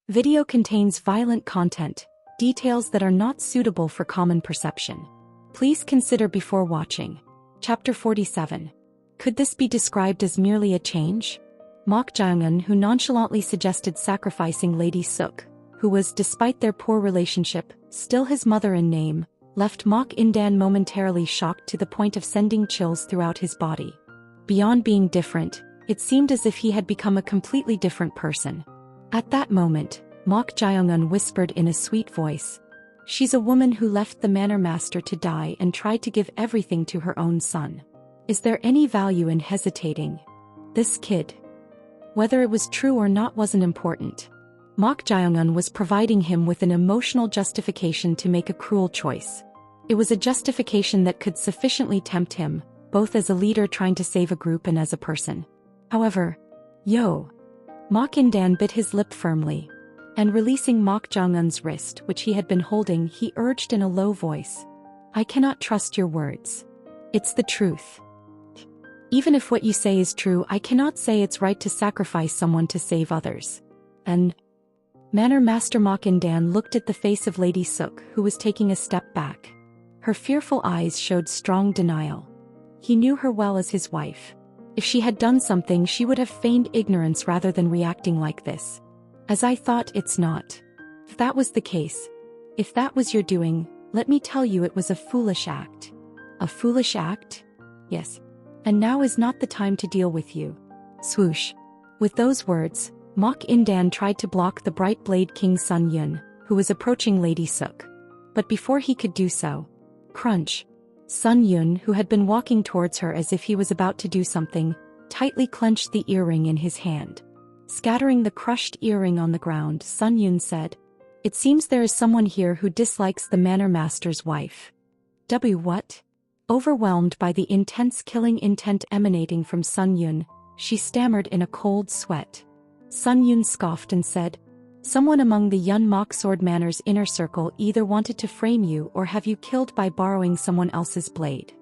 Video contains violent content, details that are not suitable for common perception. Please consider before watching. Chapter 47. Could this be described as merely a change? Mok Jae-eun, who nonchalantly suggested sacrificing Lady Suk, who was, despite their poor relationship, still his mother in name, left Mok In-dan momentarily shocked to the point of sending chills throughout his body. Beyond being different, it seemed as if he had become a completely different person. At that moment, Mok Jae-eun whispered in a sweet voice, "She's a woman who left the manor master to die and tried to give everything to her own son. Is there any value in hesitating? This kid." Whether it was true or not wasn't important. Mok Jae-eun was providing him with an emotional justification to make a cruel choice. It was a justification that could sufficiently tempt him, both as a leader trying to save a group and as a person. However, Mok In-dan bit his lip firmly, and releasing Mok Jae-eun's wrist which he had been holding, he urged in a low voice, "I cannot trust your words. It's the truth. Even if what you say is true, I cannot say it's right to sacrifice someone to save others." And Manor Master Mok In-dan looked at the face of Lady Suk, who was taking a step back. Her fearful eyes showed strong denial. He knew her well as his wife. If she had done something, she would have feigned ignorance rather than reacting like this. "As I thought, it's not. If that was the case, if that was your doing, let me tell you it was a foolish act." "A foolish act? Yes. And now is not the time to deal with you." Swoosh. With those words, Mok In-dan tried to block the bright blade King Sun Yun, who was approaching Lady Suk. But before he could do so, crunch. Sun Yun, who had been walking towards her as if he was about to do something, tightly clenched the earring in his hand. Scattering the crushed earring on the ground, Sun Yun said, "It seems there is someone here who dislikes the manor master's wife." What? Overwhelmed by the intense killing intent emanating from Sun Yun, she stammered in a cold sweat. Sun Yun scoffed and said, "Someone among the Yun Mok Sword Manor's inner circle either wanted to frame you or have you killed by borrowing someone else's blade."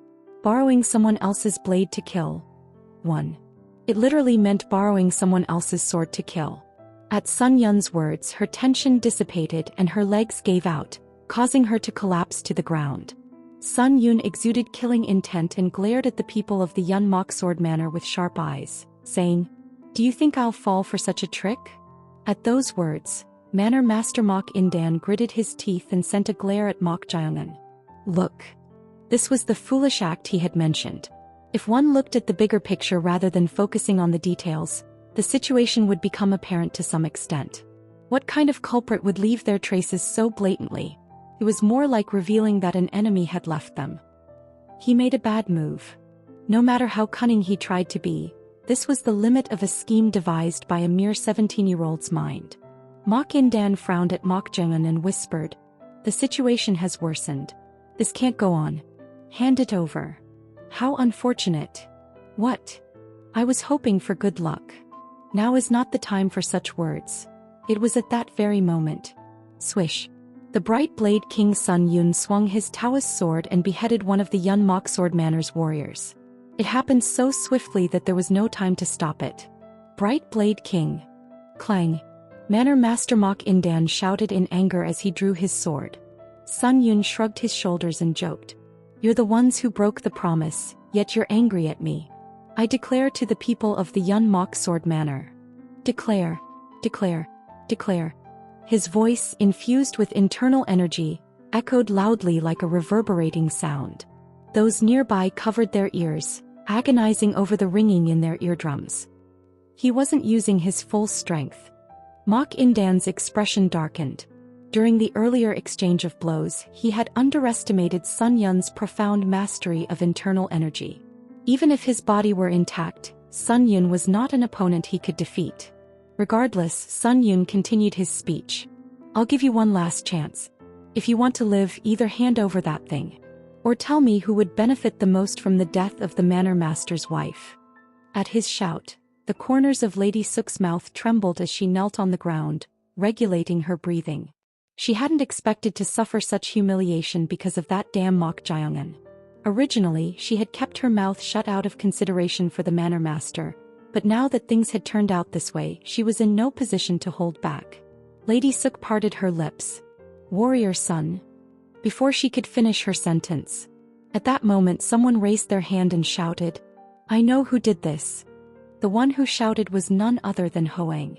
Borrowing someone else's blade to kill. 1. It literally meant borrowing someone else's sword to kill. At Sun Yun's words, her tension dissipated and her legs gave out, causing her to collapse to the ground. Sun Yun exuded killing intent and glared at the people of the Yun Mok Sword Manor with sharp eyes, saying, "Do you think I'll fall for such a trick?" At those words, Manor Master Mok In-dan gritted his teeth and sent a glare at Mok Jae-eun. Look. This was the foolish act he had mentioned. If one looked at the bigger picture rather than focusing on the details, the situation would become apparent to some extent. What kind of culprit would leave their traces so blatantly? It was more like revealing that an enemy had left them. He made a bad move. No matter how cunning he tried to be, this was the limit of a scheme devised by a mere 17-year-old's mind. Mok In-dan frowned at Mok Jae-eun and whispered, "The situation has worsened. This can't go on. Hand it over." "How unfortunate." "What? I was hoping for good luck. Now is not the time for such words." It was at that very moment. Swish. The bright blade King Sun Yun swung his Taoist sword and beheaded one of the Yun Mok Sword Manor's warriors. It happened so swiftly that there was no time to stop it. "Bright Blade King." Clang. Manor Master Mok In-dan shouted in anger as he drew his sword. Sun Yun shrugged his shoulders and joked, "You're the ones who broke the promise, yet you're angry at me. I declare to the people of the Yun Mok Sword Manor." Declare. Declare. Declare. His voice, infused with internal energy, echoed loudly like a reverberating sound. Those nearby covered their ears, agonizing over the ringing in their eardrums. He wasn't using his full strength. Mok In-dan's expression darkened. During the earlier exchange of blows, he had underestimated Sun Yun's profound mastery of internal energy. Even if his body were intact, Sun Yun was not an opponent he could defeat. Regardless, Sun Yun continued his speech. "I'll give you one last chance. If you want to live, either hand over that thing, or tell me who would benefit the most from the death of the manor master's wife." At his shout, the corners of Lady Suk's mouth trembled as she knelt on the ground, regulating her breathing. She hadn't expected to suffer such humiliation because of that damn Mok Jae-eun. Originally, she had kept her mouth shut out of consideration for the manor master, but now that things had turned out this way, she was in no position to hold back. Lady Suk parted her lips. Warrior son. Before she could finish her sentence. At that moment someone raised their hand and shouted, I know who did this. The one who shouted was none other than Hoang.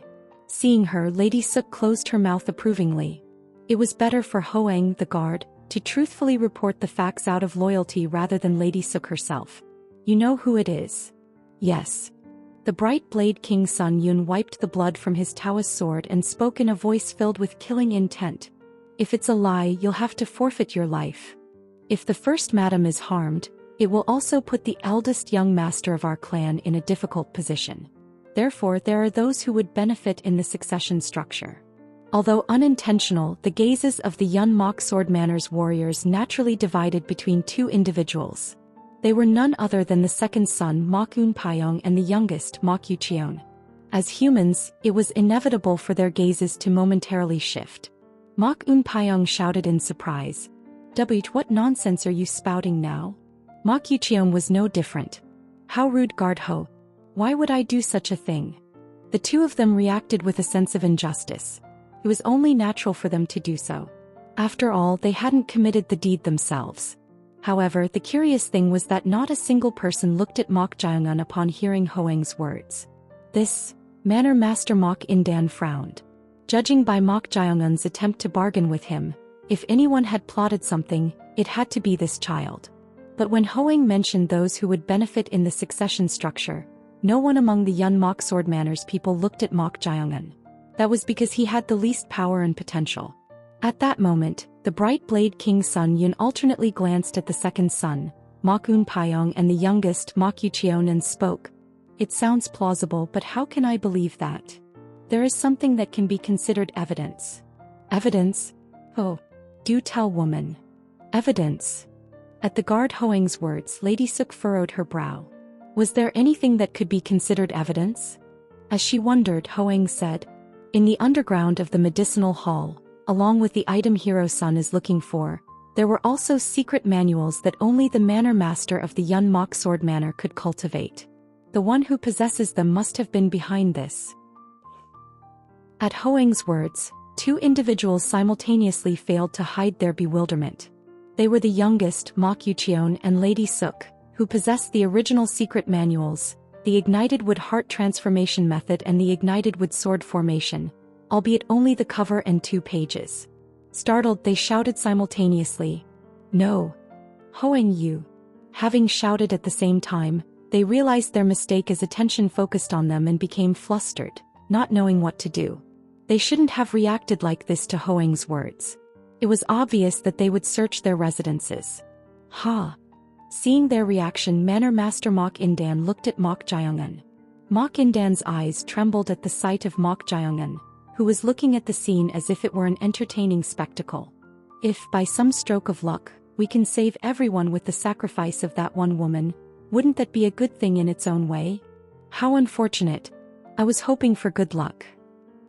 Seeing her, Lady Suk closed her mouth approvingly. It was better for Hoang, the guard, to truthfully report the facts out of loyalty rather than Lady Suk herself. You know who it is? Yes. The bright blade King Sun Yun wiped the blood from his Taoist sword and spoke in a voice filled with killing intent. If it's a lie, you'll have to forfeit your life. If the first madam is harmed, it will also put the eldest young master of our clan in a difficult position. Therefore, there are those who would benefit in the succession structure. Although unintentional, the gazes of the Yun Mok Sword Manor's warriors naturally divided between two individuals. They were none other than the second son Mok Un Pyong and the youngest Mok Yucheon. As humans, it was inevitable for their gazes to momentarily shift. Mok Un Pyong shouted in surprise. What nonsense are you spouting now? Mok Yucheon was no different. How rude, Guard Ho. Why would I do such a thing? The two of them reacted with a sense of injustice. It was only natural for them to do so. After all, they hadn't committed the deed themselves. However, the curious thing was that not a single person looked at Mok Jaeongun upon hearing Hoang's words. This Manor Master Mok Indan frowned. Judging by Mok Jaeongun's attempt to bargain with him, if anyone had plotted something, it had to be this child. But when Hoang mentioned those who would benefit in the succession structure, no one among the Yun Mok Sword Manor's people looked at Mok Jaeongun. That was because he had the least power and potential. At that moment, the bright blade King Sun Yun alternately glanced at the second son, Mok Un Pyong, and the youngest, Mok Yucheon, and spoke. It sounds plausible, but how can I believe that? There is something that can be considered evidence. Evidence? Oh. Do tell, woman. Evidence. At the guard Hoang's words, Lady Suk furrowed her brow. Was there anything that could be considered evidence? As she wondered, Hoang said, in the underground of the medicinal hall, along with the item Hero Sun is looking for, there were also secret manuals that only the manor master of the Yun Mok Sword Manor could cultivate. The one who possesses them must have been behind this. At Hoang's words, two individuals simultaneously failed to hide their bewilderment. They were the youngest, Mok Yucheon, and Lady Suk, who possessed the original secret manuals, the Ignited Wood Heart Transformation Method and the Ignited Wood Sword Formation, albeit only the cover and 2 pages. Startled, they shouted simultaneously, No! Hoang Yu! Having shouted at the same time, they realized their mistake as attention focused on them and became flustered, not knowing what to do. They shouldn't have reacted like this to Hoang's words. It was obvious that they would search their residences. Ha! Seeing their reaction, Manor Master Mok Indan looked at Mok Jaeongun. Mok Indan's eyes trembled at the sight of Mok Jaeongun, who was looking at the scene as if it were an entertaining spectacle. If, by some stroke of luck, we can save everyone with the sacrifice of that one woman, wouldn't that be a good thing in its own way? How unfortunate. I was hoping for good luck.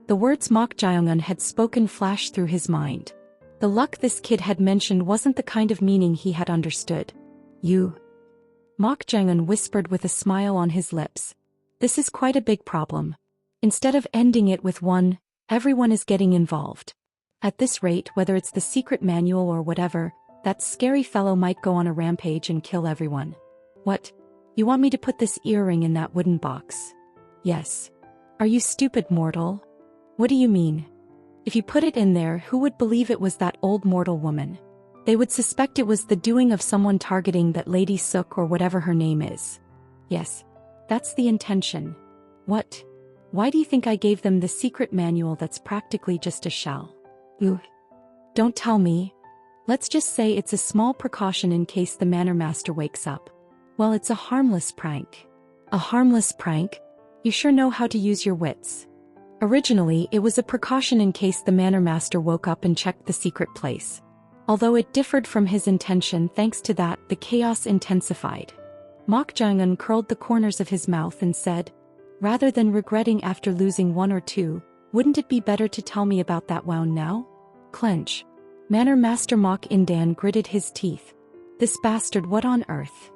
The words Mok Jaeongun had spoken flashed through his mind. The luck this kid had mentioned wasn't the kind of meaning he had understood. You. Mok Jaeongun whispered with a smile on his lips. This is quite a big problem. Instead of ending it with one, everyone is getting involved. At this rate, whether it's the secret manual or whatever, that scary fellow might go on a rampage and kill everyone. What? You want me to put this earring in that wooden box? Yes. Are you stupid, mortal? What do you mean? If you put it in there, who would believe it was that old mortal woman? They would suspect it was the doing of someone targeting that Lady Suk or whatever her name is. Yes. That's the intention. What? Why do you think I gave them the secret manual that's practically just a shell? Ooh. Don't tell me. Let's just say it's a small precaution in case the manor master wakes up. Well, it's a harmless prank. A harmless prank? You sure know how to use your wits. Originally, it was a precaution in case the manor master woke up and checked the secret place. Although it differed from his intention, thanks to that, the chaos intensified. Mok Jaeongun curled the corners of his mouth and said, rather than regretting after losing one or two, wouldn't it be better to tell me about that wound now? Clench. Manor Master Mok Indan gritted his teeth. This bastard, what on earth?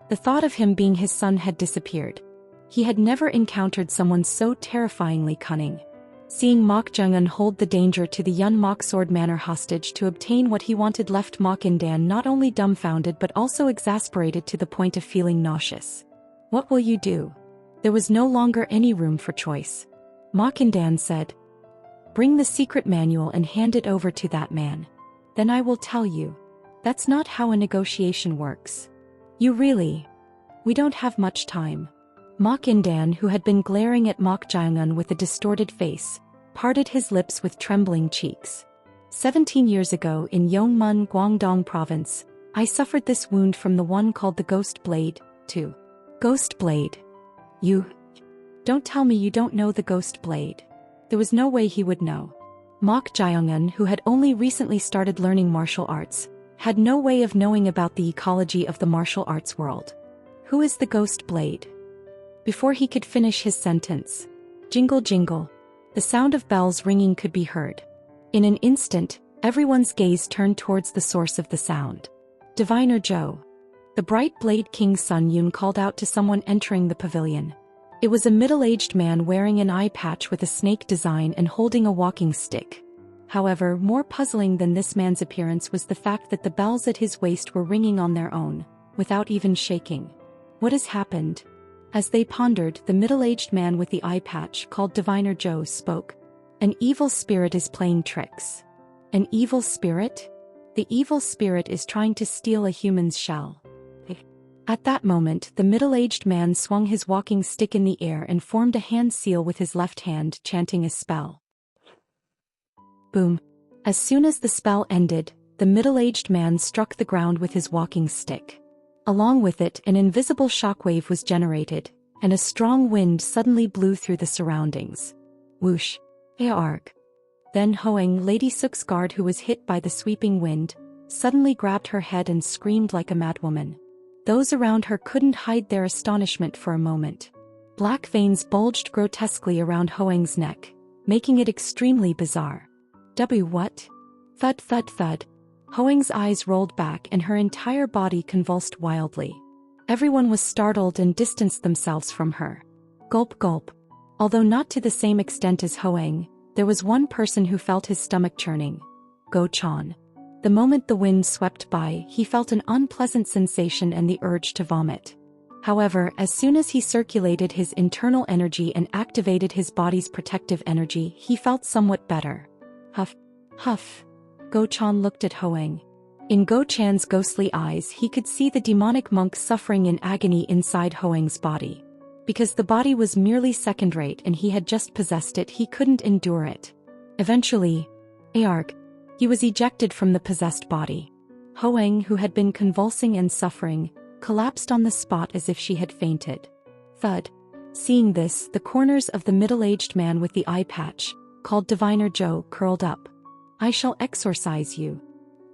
The thought of him being his son had disappeared. He had never encountered someone so terrifyingly cunning. Seeing Mok Jung-un hold the danger to the Yun Mok Sword Manor hostage to obtain what he wanted left Mok In-dan not only dumbfounded but also exasperated to the point of feeling nauseous. What will you do? There was no longer any room for choice. Mok In-dan said, "Bring the secret manual and hand it over to that man. Then I will tell you. That's not how a negotiation works. You really? We don't have much time." Mok In-dan, who had been glaring at Mok Jung-un with a distorted face, parted his lips with trembling cheeks. 17 years ago in Yongmun, Guangdong Province, I suffered this wound from the one called the Ghost Blade, too. Ghost Blade? You? Don't tell me you don't know the Ghost Blade. There was no way he would know. Mok Jung-un, who had only recently started learning martial arts, had no way of knowing about the ecology of the martial arts world. Who is the Ghost Blade? Before he could finish his sentence, jingle jingle, the sound of bells ringing could be heard. In an instant, everyone's gaze turned towards the source of the sound. Diviner Zhou. The bright Blade King Sun Yun called out to someone entering the pavilion. It was a middle-aged man wearing an eye patch with a snake design and holding a walking stick. However, more puzzling than this man's appearance was the fact that the bells at his waist were ringing on their own, without even shaking. What has happened? As they pondered, the middle-aged man with the eye patch called Diviner Zhou spoke. An evil spirit is playing tricks. An evil spirit? The evil spirit is trying to steal a human's shell. At that moment, the middle-aged man swung his walking stick in the air and formed a hand seal with his left hand, chanting a spell. Boom. As soon as the spell ended, the middle-aged man struck the ground with his walking stick. Along with it, an invisible shockwave was generated, and a strong wind suddenly blew through the surroundings. Whoosh. Arg. Then Hoang, Lady Suk's guard who was hit by the sweeping wind, suddenly grabbed her head and screamed like a madwoman. Those around her couldn't hide their astonishment for a moment. Black veins bulged grotesquely around Hoang's neck, making it extremely bizarre. What? Thud thud thud. Hoang's eyes rolled back and her entire body convulsed wildly. Everyone was startled and distanced themselves from her. Gulp gulp. Although not to the same extent as Hoang, there was one person who felt his stomach churning. Go Chan. The moment the wind swept by, he felt an unpleasant sensation and the urge to vomit. However, as soon as he circulated his internal energy and activated his body's protective energy, he felt somewhat better. Huff. Huff. Go Chan looked at Hoang. In Go Chan's ghostly eyes he could see the demonic monk suffering in agony inside Hoang's body. Because the body was merely second-rate and he had just possessed it, he couldn't endure it. Eventually, Arg. He was ejected from the possessed body. Hoang, who had been convulsing and suffering, collapsed on the spot as if she had fainted. Thud. Seeing this, the corners of the middle-aged man with the eye patch, called Diviner Zhou, curled up. I shall exorcise you.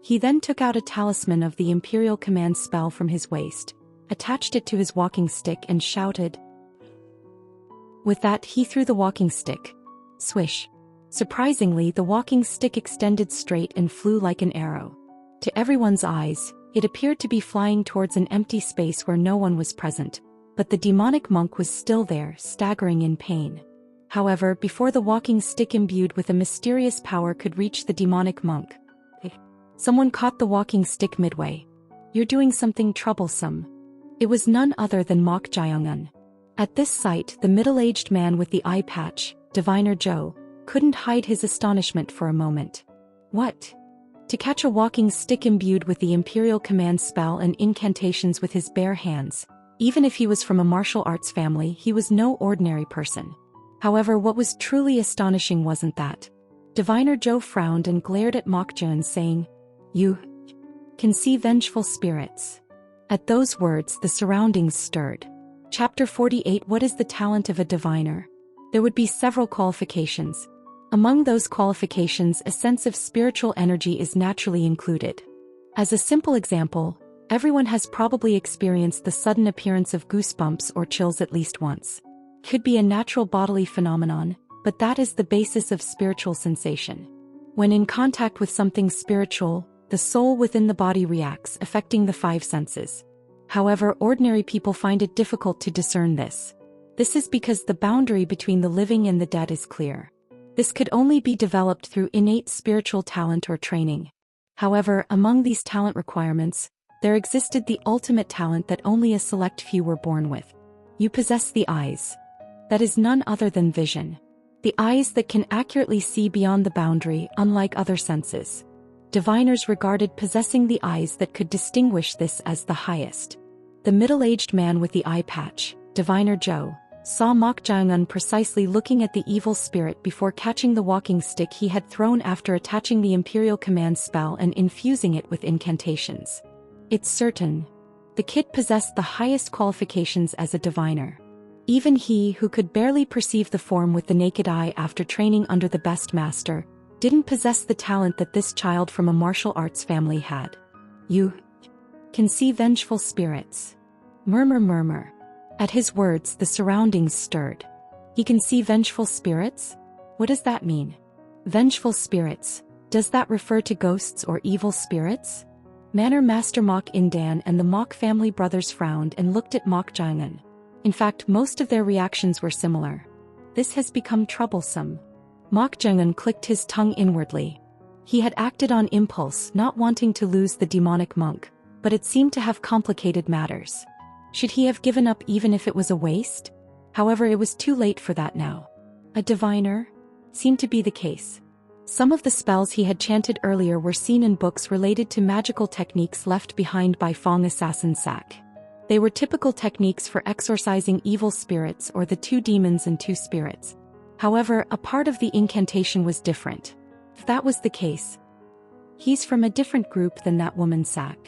He then took out a talisman of the Imperial Command spell from his waist, attached it to his walking stick and shouted. With that, he threw the walking stick. Swish. Surprisingly, the walking stick extended straight and flew like an arrow. To everyone's eyes, it appeared to be flying towards an empty space where no one was present, but the demonic monk was still there, staggering in pain. However, before the walking stick imbued with a mysterious power could reach the demonic monk, someone caught the walking stick midway. You're doing something troublesome. It was none other than Mok Jung-un. At this sight, the middle-aged man with the eye patch, Diviner Zhou, couldn't hide his astonishment for a moment. What? To catch a walking stick imbued with the Imperial Command spell and incantations with his bare hands, even if he was from a martial arts family, he was no ordinary person. However, what was truly astonishing wasn't that. Diviner Zhou frowned and glared at Mok Jun, saying, You can see vengeful spirits. At those words, the surroundings stirred. Chapter 48. What is the talent of a diviner? There would be several qualifications. Among those qualifications, a sense of spiritual energy is naturally included. As a simple example, everyone has probably experienced the sudden appearance of goosebumps or chills at least once. Could be a natural bodily phenomenon, but that is the basis of spiritual sensation. When in contact with something spiritual, the soul within the body reacts, affecting the five senses. However, ordinary people find it difficult to discern this. This is because the boundary between the living and the dead is clear. This could only be developed through innate spiritual talent or training. However, among these talent requirements, there existed the ultimate talent that only a select few were born with. You possess the eyes. That is none other than vision. The eyes that can accurately see beyond the boundary, unlike other senses. Diviners regarded possessing the eyes that could distinguish this as the highest. The middle-aged man with the eye patch, Diviner Zhou, saw Mok Jiangun precisely looking at the evil spirit before catching the walking stick he had thrown after attaching the Imperial Command spell and infusing it with incantations. It's certain. The kid possessed the highest qualifications as a diviner. Even he, who could barely perceive the form with the naked eye after training under the best master, didn't possess the talent that this child from a martial arts family had. You can see vengeful spirits. Murmur. At his words, the surroundings stirred. He can see vengeful spirits? What does that mean? Vengeful spirits, does that refer to ghosts or evil spirits? Manor Master Mok Indan and the Mok family brothers frowned and looked at Mok Jiangun. In fact, most of their reactions were similar. This has become troublesome. Mok Jiangun clicked his tongue inwardly. He had acted on impulse, not wanting to lose the demonic monk, but it seemed to have complicated matters. Should he have given up even if it was a waste? However, it was too late for that now. A diviner? Seemed to be the case. Some of the spells he had chanted earlier were seen in books related to magical techniques left behind by Fong Assassin Sak. They were typical techniques for exorcising evil spirits or the two demons and two spirits. However, a part of the incantation was different. If that was the case, he's from a different group than that woman Sak.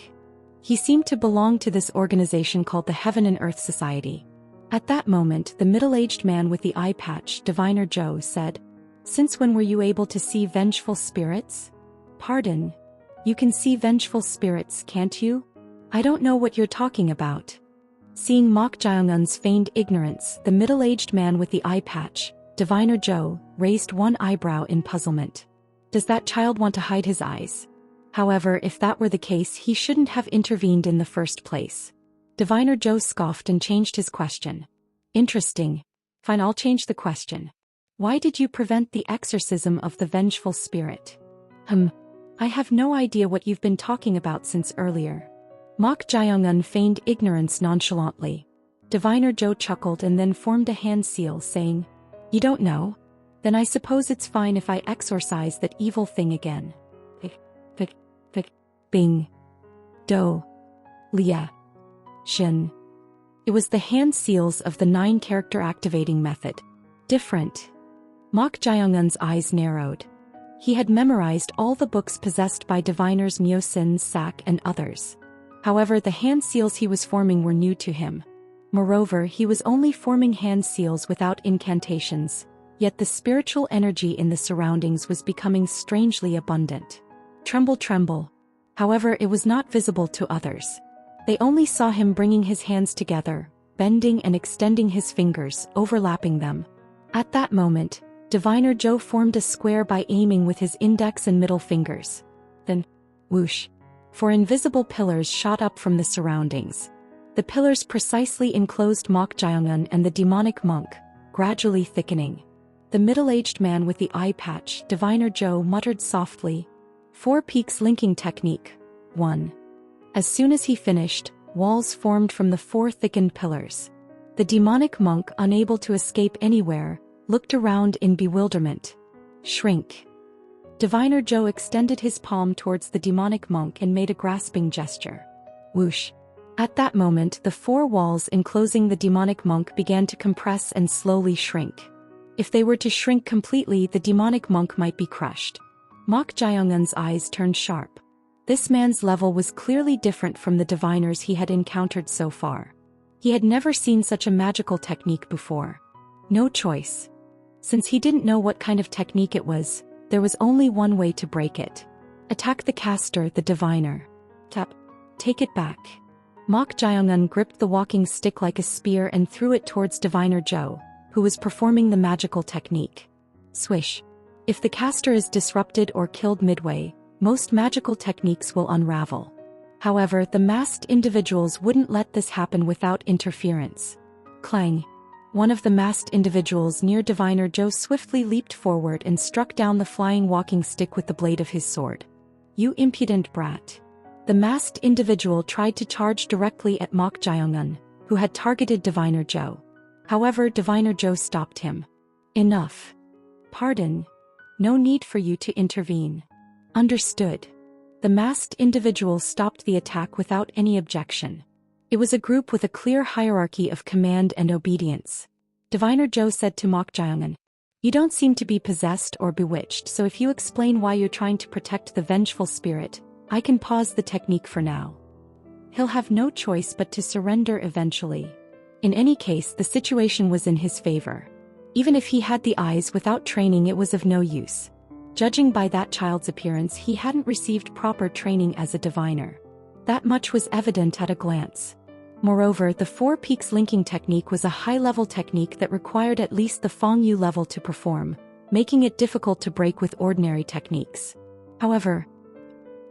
He seemed to belong to this organization called the Heaven and Earth Society. At that moment, the middle-aged man with the eye patch, Diviner Zhou, said, "Since when were you able to see vengeful spirits?" "Pardon? You can see vengeful spirits, can't you? I don't know what you're talking about." Seeing Mok Jiangun's feigned ignorance, the middle-aged man with the eye patch, Diviner Zhou, raised one eyebrow in puzzlement. Does that child want to hide his eyes? However, if that were the case, he shouldn't have intervened in the first place. Diviner Zhou scoffed and changed his question. "Interesting. Fine, I'll change the question. Why did you prevent the exorcism of the vengeful spirit?" I have no idea what you've been talking about since earlier." Mok Jiangun feigned ignorance nonchalantly. Diviner Zhou chuckled and then formed a hand seal, saying, "You don't know? Then I suppose it's fine if I exorcise that evil thing again." Bing. Do. Lia. Shin. It was the hand seals of the 9-character activating method. Different. Mok Jiangun's eyes narrowed. He had memorized all the books possessed by diviners Myosin, Sak, and others. However, the hand seals he was forming were new to him. Moreover, he was only forming hand seals without incantations, yet the spiritual energy in the surroundings was becoming strangely abundant. Tremble. However, it was not visible to others. They only saw him bringing his hands together, bending and extending his fingers, overlapping them. At that moment, Diviner Zhou formed a square by aiming with his index and middle fingers. Then, whoosh. 4 invisible pillars shot up from the surroundings. The pillars precisely enclosed Mok Jiangun and the demonic monk, gradually thickening. The middle-aged man with the eye patch, Diviner Zhou, muttered softly, "4 peaks linking technique. 1. As soon as he finished, walls formed from the 4 thickened pillars. The demonic monk, unable to escape anywhere, looked around in bewilderment. Shrink. Diviner Zhou extended his palm towards the demonic monk and made a grasping gesture. Whoosh. At that moment, the 4 walls enclosing the demonic monk began to compress and slowly shrink. If they were to shrink completely, the demonic monk might be crushed. Mok Jiangun's eyes turned sharp. This man's level was clearly different from the diviners he had encountered so far. He had never seen such a magical technique before. No choice. Since he didn't know what kind of technique it was, there was only one way to break it. Attack the caster, the diviner. Tap. Take it back. Mok Jiangun gripped the walking stick like a spear and threw it towards Diviner Zhou, who was performing the magical technique. Swish. If the caster is disrupted or killed midway, most magical techniques will unravel. However, the masked individuals wouldn't let this happen without interference. Clang. One of the masked individuals near Diviner Zhou swiftly leaped forward and struck down the flying walking stick with the blade of his sword. "You impudent brat." The masked individual tried to charge directly at Mok Jiangun, who had targeted Diviner Zhou. However, Diviner Zhou stopped him. "Enough. Pardon. No need for you to intervene." "Understood." The masked individual stopped the attack without any objection. It was a group with a clear hierarchy of command and obedience. Diviner Zhou said to Mok Jiangun, "You don't seem to be possessed or bewitched, so if you explain why you're trying to protect the vengeful spirit, I can pause the technique for now." He'll have no choice but to surrender eventually. In any case, the situation was in his favor. Even if he had the eyes without training, it was of no use. Judging by that child's appearance, he hadn't received proper training as a diviner. That much was evident at a glance. Moreover, the Four Peaks linking technique was a high-level technique that required at least the Fangyu level to perform, making it difficult to break with ordinary techniques. However,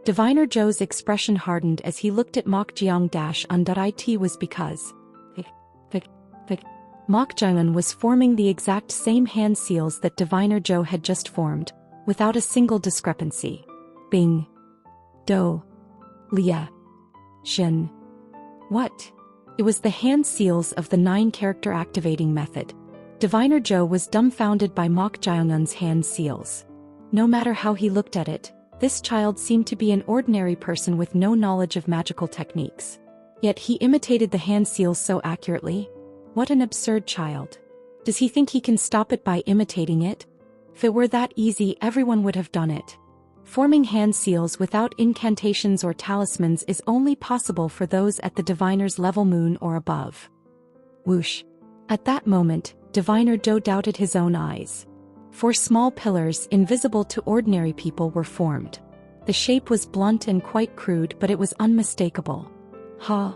Diviner Zhou's expression hardened as he looked at Mok Jiang-un. It was because Mok Jiangun was forming the exact same hand seals that Diviner Zhou had just formed, without a single discrepancy. Bing. Do. Lia. Shin. What? It was the hand seals of the 9-character activating method. Diviner Zhou was dumbfounded by Mok Jiangun's hand seals. No matter how he looked at it, this child seemed to be an ordinary person with no knowledge of magical techniques. Yet he imitated the hand seals so accurately. What an absurd child. Does he think he can stop it by imitating it? If it were that easy, everyone would have done it. Forming hand seals without incantations or talismans is only possible for those at the diviner's level moon or above. Whoosh. At that moment, Diviner Zhou doubted his own eyes. 4 small pillars, invisible to ordinary people, were formed. The shape was blunt and quite crude, but it was unmistakable. Ha!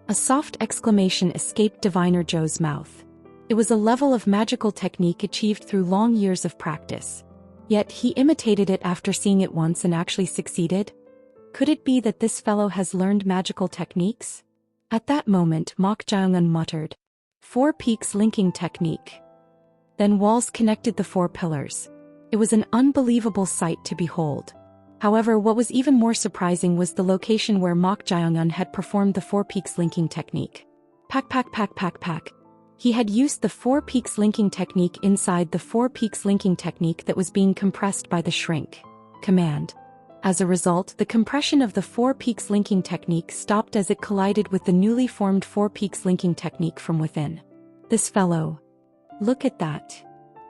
A soft exclamation escaped Diviner Zhou's mouth. It was a level of magical technique achieved through long years of practice. Yet he imitated it after seeing it once and actually succeeded? Could it be that this fellow has learned magical techniques? At that moment, Mok Jiangun muttered, "Four Peaks linking technique." Then walls connected the 4 pillars. It was an unbelievable sight to behold. However, what was even more surprising was the location where Mok Jiangun had performed the 4 Peaks linking technique. Pack. He had used the 4 Peaks linking technique inside the 4 Peaks linking technique that was being compressed by the shrink command. As a result, the compression of the 4 Peaks linking technique stopped as it collided with the newly formed 4 Peaks linking technique from within. This fellow. Look at that.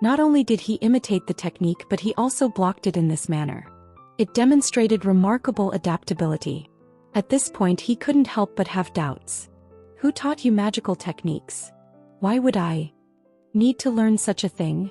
Not only did he imitate the technique, but he also blocked it in this manner. It demonstrated remarkable adaptability. At this point, he couldn't help but have doubts. Who taught you magical techniques? Why would I need to learn such a thing?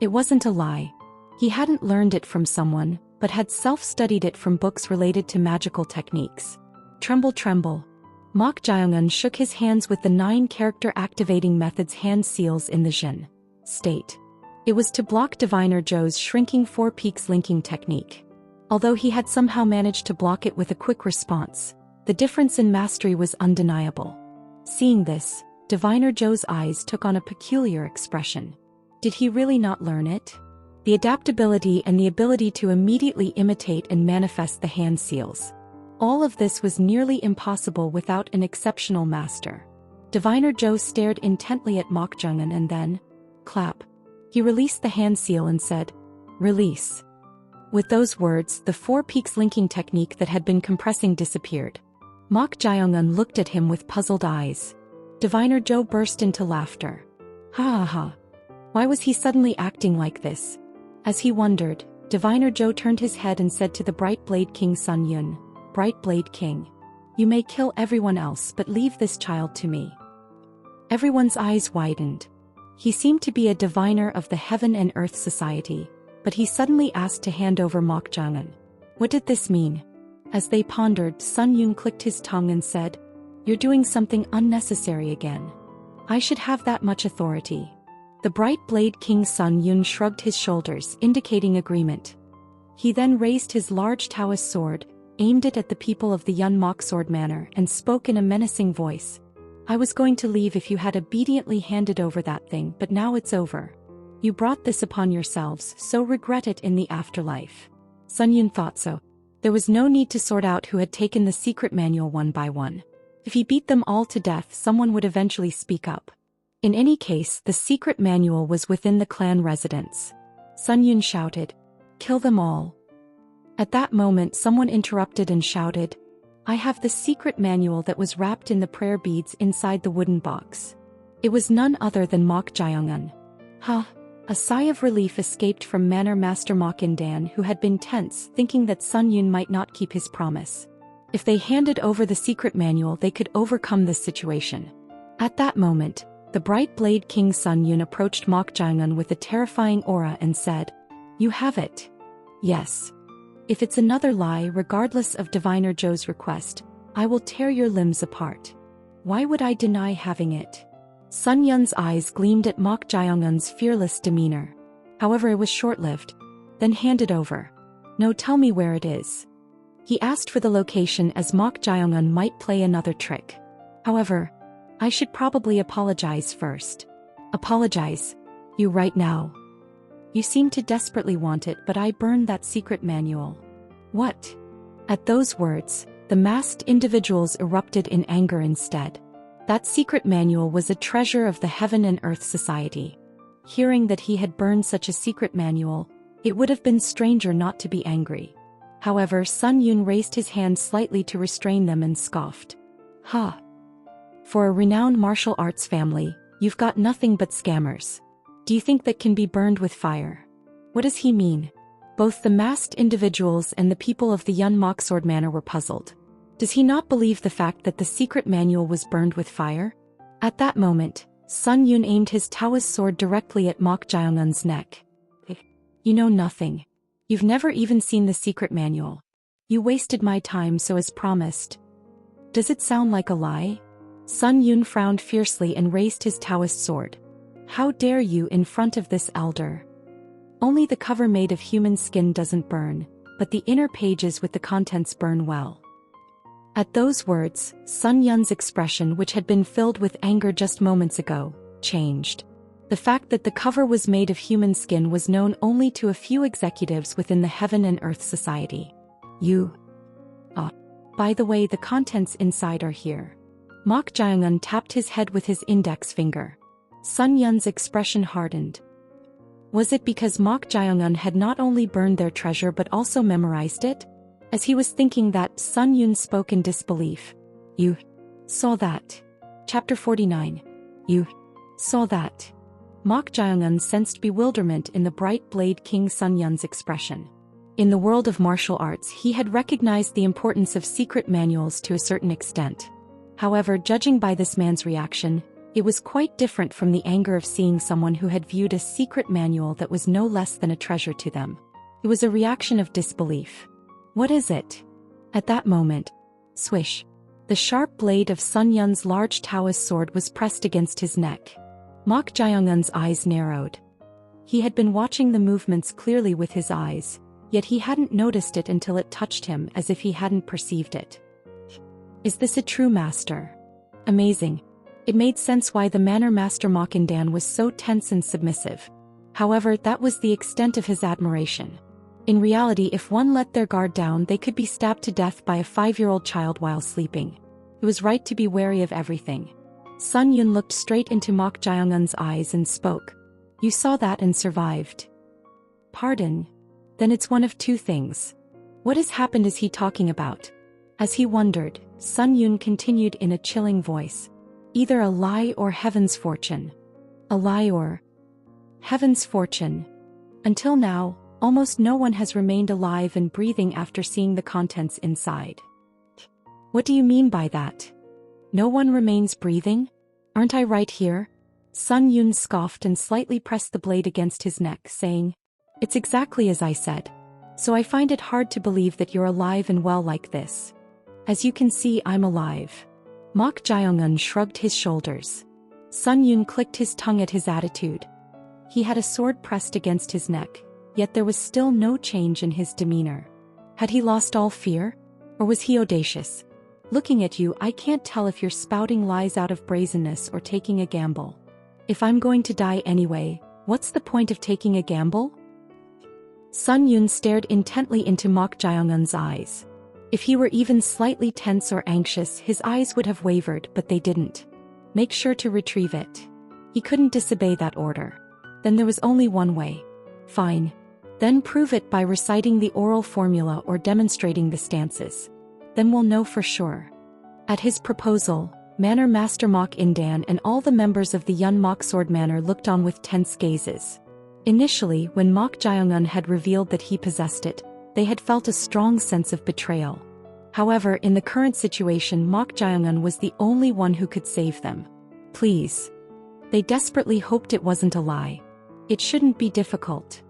It wasn't a lie. He hadn't learned it from someone, but had self-studied it from books related to magical techniques. Tremble. Mok Jiangun shook his hands with the 9-character activating method's hand seals in the Jin state. It was to block Diviner Zhou's shrinking 4 Peaks linking technique. Although he had somehow managed to block it with a quick response, the difference in mastery was undeniable. Seeing this, Diviner Zhou's eyes took on a peculiar expression. Did he really not learn it? The adaptability and the ability to immediately imitate and manifest the hand seals. All of this was nearly impossible without an exceptional master. Diviner Zhou stared intently at Mok Jiangun and then, clap. He released the hand seal and said, "Release." With those words, the 4 Peaks linking technique that had been compressing disappeared. Mok Jiangun looked at him with puzzled eyes. Diviner Zhou burst into laughter. Ha. Why was he suddenly acting like this? As he wondered, Diviner Zhou turned his head and said to the Bright Blade King Sun Yun, "Bright Blade King. You may kill everyone else, but leave this child to me." Everyone's eyes widened. He seemed to be a diviner of the Heaven and Earth Society, but he suddenly asked to hand over Mok Jiangun. What did this mean? As they pondered, Sun Yun clicked his tongue and said, "You're doing something unnecessary again. I should have that much authority." The Bright Blade King Sun Yun shrugged his shoulders, indicating agreement. He then raised his large Taoist sword, aimed it at the people of the Yun Mok Sword Manor, and spoke in a menacing voice. I was going to leave if you had obediently handed over that thing, but now it's over. You brought this upon yourselves, so regret it in the afterlife. Sun Yun thought so. There was no need to sort out who had taken the secret manual one by one. If he beat them all to death, someone would eventually speak up. In any case, the secret manual was within the clan residence. Sun Yun shouted, "Kill them all." At that moment, someone interrupted and shouted, "I have the secret manual that was wrapped in the prayer beads inside the wooden box." It was none other than Mok Jaeyoung-un. Huh. A sigh of relief escaped from Manor Master Mok In-dan, who had been tense, thinking that Sun Yun might not keep his promise. If they handed over the secret manual, they could overcome this situation. At that moment, the bright blade King Sun Yun approached Mok Jaeyoung-un with a terrifying aura and said, "You have it." "Yes. If it's another lie, regardless of Diviner Zhou's request, I will tear your limbs apart. Why would I deny having it?" Sun Yun's eyes gleamed at Mok Jaeyoung-un's fearless demeanor. However, it was short-lived. "Then hand it over." "No, tell me where it is." He asked for the location, as Mok Jaeyoung-un might play another trick. "However, I should probably apologize first." "Apologize? You right now? You seem to desperately want it, but I burned that secret manual." "What?" At those words, the masked individuals erupted in anger instead. That secret manual was a treasure of the Heaven and Earth Society. Hearing that he had burned such a secret manual, it would have been stranger not to be angry. However, Sun Yun raised his hand slightly to restrain them and scoffed. "Ha! For a renowned martial arts family, you've got nothing but scammers. Do you think that can be burned with fire?" What does he mean? Both the masked individuals and the people of the Yun Mok Sword Manor were puzzled. Does he not believe the fact that the secret manual was burned with fire? At that moment, Sun Yun aimed his Taoist sword directly at Mok Jaeyoung-un's neck. "You know nothing. You've never even seen the secret manual. You wasted my time, so as promised." "Does it sound like a lie?" Sun Yun frowned fiercely and raised his Taoist sword. "How dare you in front of this elder? Only the cover made of human skin doesn't burn, but the inner pages with the contents burn well." At those words, Sun Yun's expression, which had been filled with anger just moments ago, changed. The fact that the cover was made of human skin was known only to a few executives within the Heaven and Earth Society. By the way, the contents inside are here." Mok Jaeyoung-un tapped his head with his index finger. Sun Yun's expression hardened. Was it because Mok Jaeyoung-un had not only burned their treasure but also memorized it? As he was thinking that, Sun Yun spoke in disbelief. "You saw that?" Chapter 49. "You saw that?" Mok Jaeyoung-un sensed bewilderment in the bright blade King Sun Yun's expression. In the world of martial arts, he had recognized the importance of secret manuals to a certain extent. However, judging by this man's reaction, it was quite different from the anger of seeing someone who had viewed a secret manual that was no less than a treasure to them. It was a reaction of disbelief. "What is it?" At that moment, swish, the sharp blade of Sun Yun's large Taoist sword was pressed against his neck. Mok Jaeyoung-un's eyes narrowed. He had been watching the movements clearly with his eyes, yet he hadn't noticed it until it touched him, as if he hadn't perceived it. Is this a true master? Amazing. It made sense why the Manor Master Mok In-dan was so tense and submissive. However, that was the extent of his admiration. In reality, if one let their guard down, they could be stabbed to death by a 5-year-old child while sleeping. It was right to be wary of everything. Sun Yun looked straight into Mok Jaeyoung-un's eyes and spoke. "You saw that and survived." "Pardon? Then it's one of two things. What has happened is he talking about?" As he wondered, Sun Yun continued in a chilling voice. "Either a lie or heaven's fortune." "A lie or heaven's fortune." Until now, almost no one has remained alive and breathing after seeing the contents inside. "What do you mean by that? No one remains breathing? Aren't I right here?" Sun Yun scoffed and slightly pressed the blade against his neck, saying, "It's exactly as I said. So I find it hard to believe that you're alive and well like this. As you can see, I'm alive." Mok Jaeyoung-un shrugged his shoulders. Sun Yun clicked his tongue at his attitude. He had a sword pressed against his neck, yet there was still no change in his demeanor. Had he lost all fear? Or was he audacious? Looking at you, I can't tell if you're spouting lies out of brazenness or taking a gamble. If I'm going to die anyway, what's the point of taking a gamble? Sun Yun stared intently into Mok Jae-un's eyes. If he were even slightly tense or anxious, his eyes would have wavered, but they didn't. Make sure to retrieve it. He couldn't disobey that order. Then there was only one way. Fine. Then prove it by reciting the oral formula or demonstrating the stances. Then we'll know for sure. At his proposal, Manor Master Mok Indan and all the members of the Yun Mok Sword Manor looked on with tense gazes. Initially, when Mok Jae-un had revealed that he possessed it, they had felt a strong sense of betrayal. However, in the current situation, Mok Jae-un was the only one who could save them. Please. They desperately hoped it wasn't a lie. It shouldn't be difficult.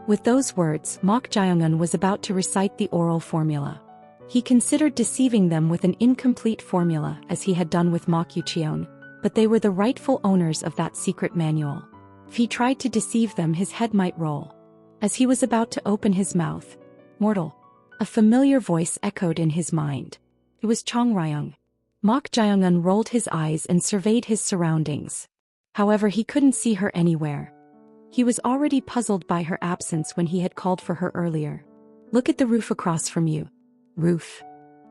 With those words, Mok Jae-un was about to recite the oral formula. He considered deceiving them with an incomplete formula as he had done with Mok Yucheon, but they were the rightful owners of that secret manual. If he tried to deceive them, his head might roll. As he was about to open his mouth, "Mortal." A familiar voice echoed in his mind. It was Chong Ryung. Mok Jae-un rolled his eyes and surveyed his surroundings. However, he couldn't see her anywhere. He was already puzzled by her absence when he had called for her earlier. "Look at the roof across from you." Roof.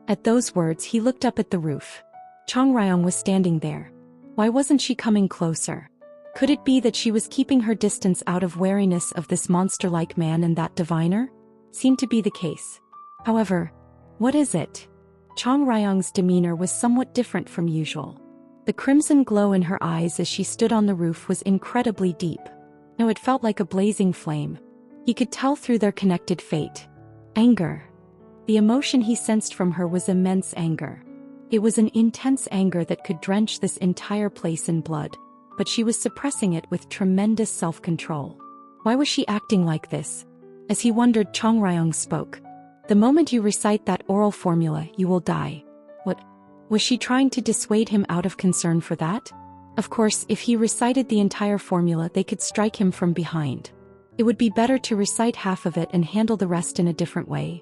At those words, he looked up at the roof. Chong Ryung was standing there. Why wasn't she coming closer? Could it be that she was keeping her distance out of wariness of this monster-like man and that diviner? Seemed to be the case. However, what is it? Chong Ryung's demeanor was somewhat different from usual. The crimson glow in her eyes as she stood on the roof was incredibly deep. No, it felt like a blazing flame. He could tell through their connected fate. Anger. The emotion he sensed from her was immense anger. It was an intense anger that could drench this entire place in blood, but she was suppressing it with tremendous self-control. Why was she acting like this? As he wondered, Chong Ryung spoke. "The moment you recite that oral formula, you will die." What? Was she trying to dissuade him out of concern for that? Of course, if he recited the entire formula, they could strike him from behind. It would be better to recite half of it and handle the rest in a different way.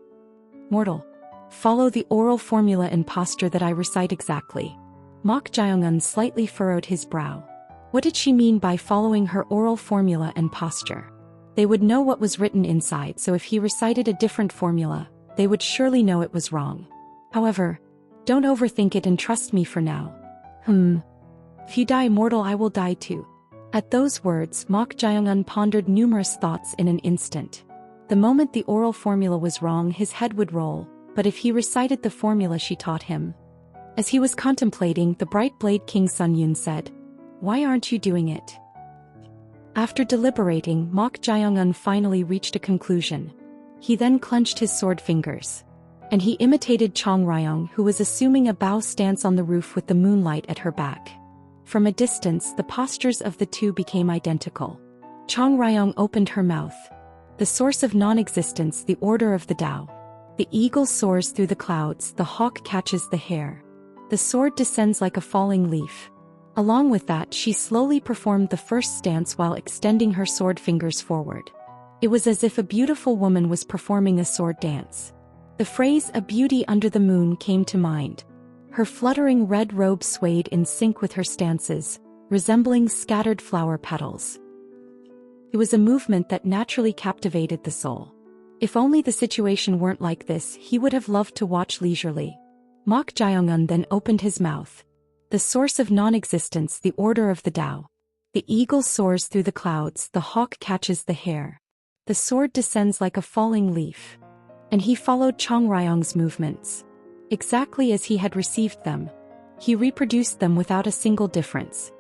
"Mortal. Follow the oral formula and posture that I recite exactly." Mok Jae-un slightly furrowed his brow. What did she mean by following her oral formula and posture? They would know what was written inside, so if he recited a different formula, they would surely know it was wrong. However, don't overthink it and trust me for now. If you die, mortal, I will die too. At those words, Mok Jae-un pondered numerous thoughts in an instant. The moment the oral formula was wrong, his head would roll, but if he recited the formula she taught him. As he was contemplating, the bright blade King Sun Yun said, "Why aren't you doing it?" After deliberating, Mok Jae-un finally reached a conclusion. He then clenched his sword fingers. And he imitated Chong Ryung, who was assuming a bow stance on the roof with the moonlight at her back. From a distance, the postures of the two became identical. Chong Ryung opened her mouth. The source of non-existence, the order of the Tao. The eagle soars through the clouds, the hawk catches the hare. The sword descends like a falling leaf. Along with that, she slowly performed the first stance while extending her sword fingers forward. It was as if a beautiful woman was performing a sword dance. The phrase "a beauty under the moon" came to mind. Her fluttering red robe swayed in sync with her stances, resembling scattered flower petals. It was a movement that naturally captivated the soul. If only the situation weren't like this, he would have loved to watch leisurely. Mok Jae-un then opened his mouth. The source of non-existence, the order of the Tao. The eagle soars through the clouds, the hawk catches the hare. The sword descends like a falling leaf. And he followed Chong Ryung's movements. Exactly as he had received them. He reproduced them without a single difference.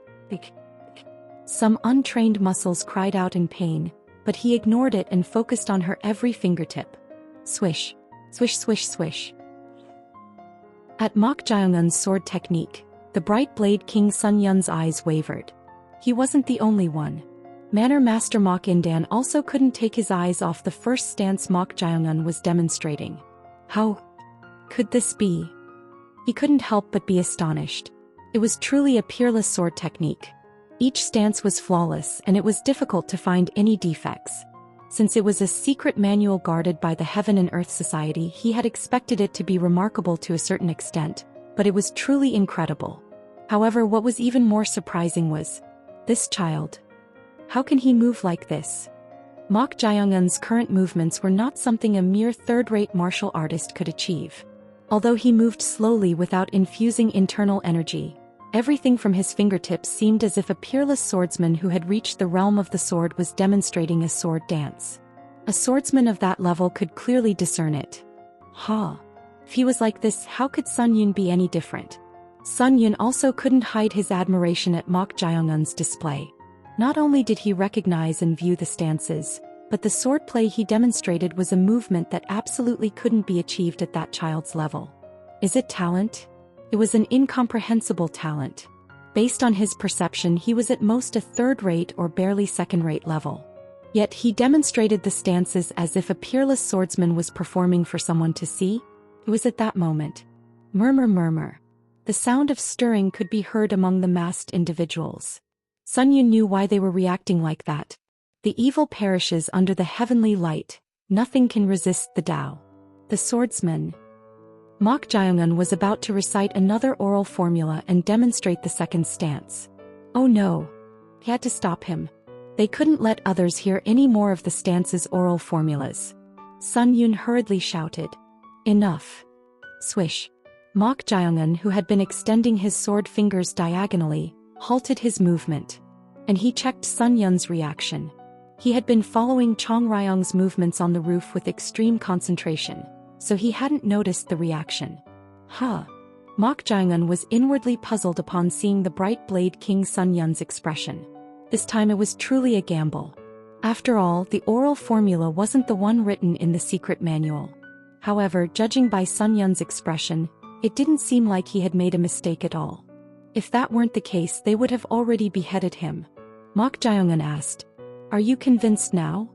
Some untrained muscles cried out in pain, but he ignored it and focused on her every fingertip. Swish, swish, swish, swish. At Mok Jae-un's sword technique, the bright blade King Sun Yun's eyes wavered. He wasn't the only one. Manor Master Mok Indan also couldn't take his eyes off the first stance Mok Jae-un was demonstrating. How could this be? He couldn't help but be astonished. It was truly a peerless sword technique. Each stance was flawless, and it was difficult to find any defects. Since it was a secret manual guarded by the Heaven and Earth Society, he had expected it to be remarkable to a certain extent, but it was truly incredible. However, what was even more surprising was, this child. How can he move like this? Mok Jae-un's current movements were not something a mere third-rate martial artist could achieve. Although he moved slowly without infusing internal energy, everything from his fingertips seemed as if a peerless swordsman who had reached the realm of the sword was demonstrating a sword dance. A swordsman of that level could clearly discern it. If he was like this, how could Sun Yun be any different? Sun Yun also couldn't hide his admiration at Mok Jae-un's display. Not only did he recognize and view the stances, but the swordplay he demonstrated was a movement that absolutely couldn't be achieved at that child's level. Is it talent? It was an incomprehensible talent. Based on his perception, he was at most a third-rate or barely second-rate level. Yet he demonstrated the stances as if a peerless swordsman was performing for someone to see. It was at that moment. Murmur, murmur. The sound of stirring could be heard among the masked individuals. Sun Yun knew why they were reacting like that. The evil perishes under the heavenly light. Nothing can resist the Tao. The swordsman. Mok Jae-un was about to recite another oral formula and demonstrate the second stance. Oh no. He had to stop him. They couldn't let others hear any more of the stance's oral formulas. Sun Yun hurriedly shouted. Enough. Swish. Mok Jae-un, who had been extending his sword fingers diagonally, halted his movement. And he checked Sun Yun's reaction. He had been following Chong Ryong's movements on the roof with extreme concentration, so he hadn't noticed the reaction. Mok Jae-un was inwardly puzzled upon seeing the bright blade King Sun Yun's expression. This time it was truly a gamble. After all, the oral formula wasn't the one written in the secret manual. However, judging by Sun Yun's expression, it didn't seem like he had made a mistake at all. If that weren't the case, they would have already beheaded him. Mok Jae-un asked, "Are you convinced now?"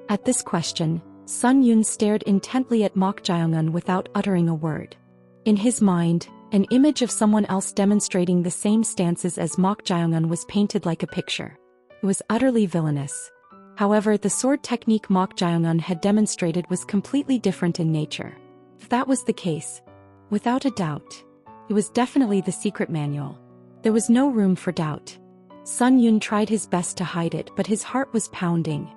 At this question, Sun Yun stared intently at Mok Jae-un without uttering a word. In his mind, an image of someone else demonstrating the same stances as Mok Jae-un was painted like a picture. It was utterly villainous. However, the sword technique Mok Jae-un had demonstrated was completely different in nature. If that was the case, without a doubt, it was definitely the secret manual. There was no room for doubt. Sun Yun tried his best to hide it, but his heart was pounding.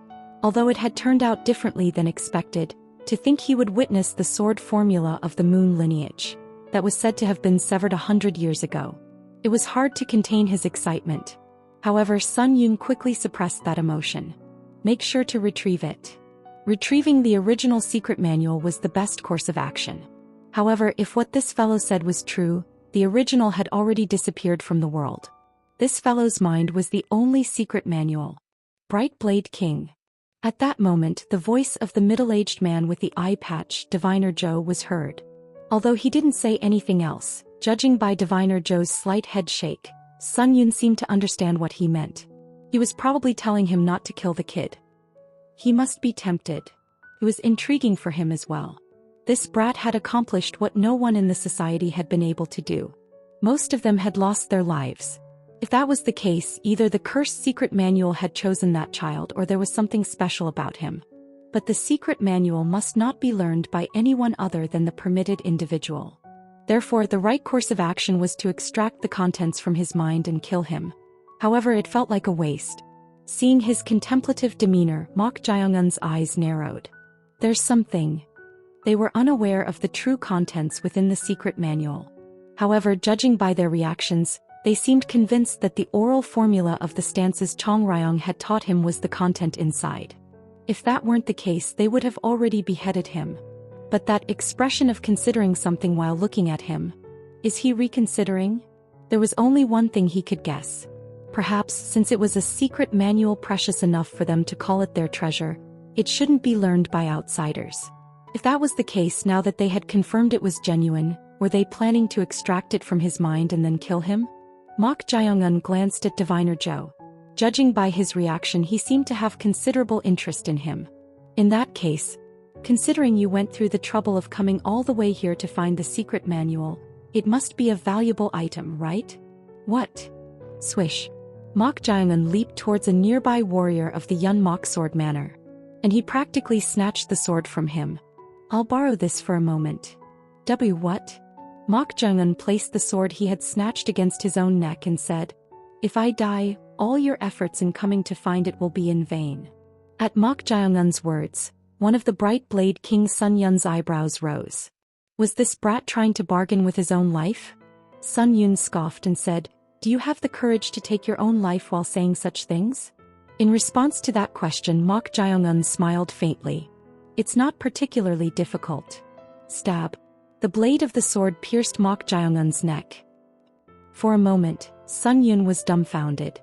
Although it had turned out differently than expected, to think he would witness the sword formula of the Moon lineage, that was said to have been severed 100 years ago. It was hard to contain his excitement. However, Sun Yun quickly suppressed that emotion. Make sure to retrieve it. Retrieving the original secret manual was the best course of action. However, if what this fellow said was true, the original had already disappeared from the world. This fellow's mind was the only secret manual. Bright Blade King. At that moment, the voice of the middle-aged man with the eye patch, Diviner Zhou, was heard. Although he didn't say anything else, judging by Diviner Zhou's slight head shake, Sun Yun seemed to understand what he meant. He was probably telling him not to kill the kid. He must be tempted. It was intriguing for him as well. This brat had accomplished what no one in the society had been able to do. Most of them had lost their lives. If that was the case, either the cursed secret manual had chosen that child or there was something special about him. But the secret manual must not be learned by anyone other than the permitted individual. Therefore, the right course of action was to extract the contents from his mind and kill him. However, it felt like a waste. Seeing his contemplative demeanor, Mok Jae-un's eyes narrowed. There's something. They were unaware of the true contents within the secret manual. However, judging by their reactions, they seemed convinced that the oral formula of the stances Chong Ryong had taught him was the content inside. If that weren't the case, they would have already beheaded him. But that expression of considering something while looking at him. Is he reconsidering? There was only one thing he could guess. Perhaps, since it was a secret manual precious enough for them to call it their treasure, it shouldn't be learned by outsiders. If that was the case, now that they had confirmed it was genuine, were they planning to extract it from his mind and then kill him? Mok Jae-un glanced at Diviner Zhou. Judging by his reaction, he seemed to have considerable interest in him. In that case, considering you went through the trouble of coming all the way here to find the secret manual, it must be a valuable item, right? What? Swish. Mok Jae-un leaped towards a nearby warrior of the Yun Mok sword manner. And he practically snatched the sword from him. I'll borrow this for a moment. What? Mok Jeongun placed the sword he had snatched against his own neck and said, "If I die, all your efforts in coming to find it will be in vain." At Mok Jeongun's words, one of the bright blade King Sun Yun's eyebrows rose. Was this brat trying to bargain with his own life? Sun Yun scoffed and said, "Do you have the courage to take your own life while saying such things?" In response to that question, Mok Jeongun smiled faintly. "It's not particularly difficult." Stab. The blade of the sword pierced Mok Jeongun's neck. For a moment, Sun Yun was dumbfounded.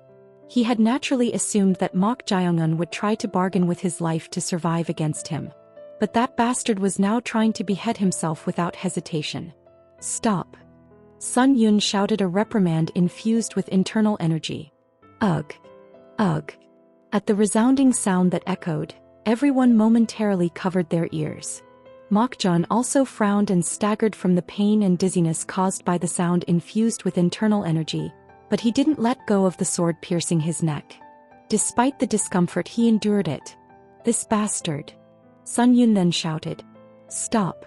He had naturally assumed that Mok Jeongun would try to bargain with his life to survive against him. But that bastard was now trying to behead himself without hesitation. "Stop!" Sun Yun shouted a reprimand infused with internal energy. Ugh! Ugh! At the resounding sound that echoed, everyone momentarily covered their ears. Mok Jeon also frowned and staggered from the pain and dizziness caused by the sound infused with internal energy, but he didn't let go of the sword piercing his neck. Despite the discomfort, he endured it. "This bastard!" Sun Yun then shouted. "Stop!"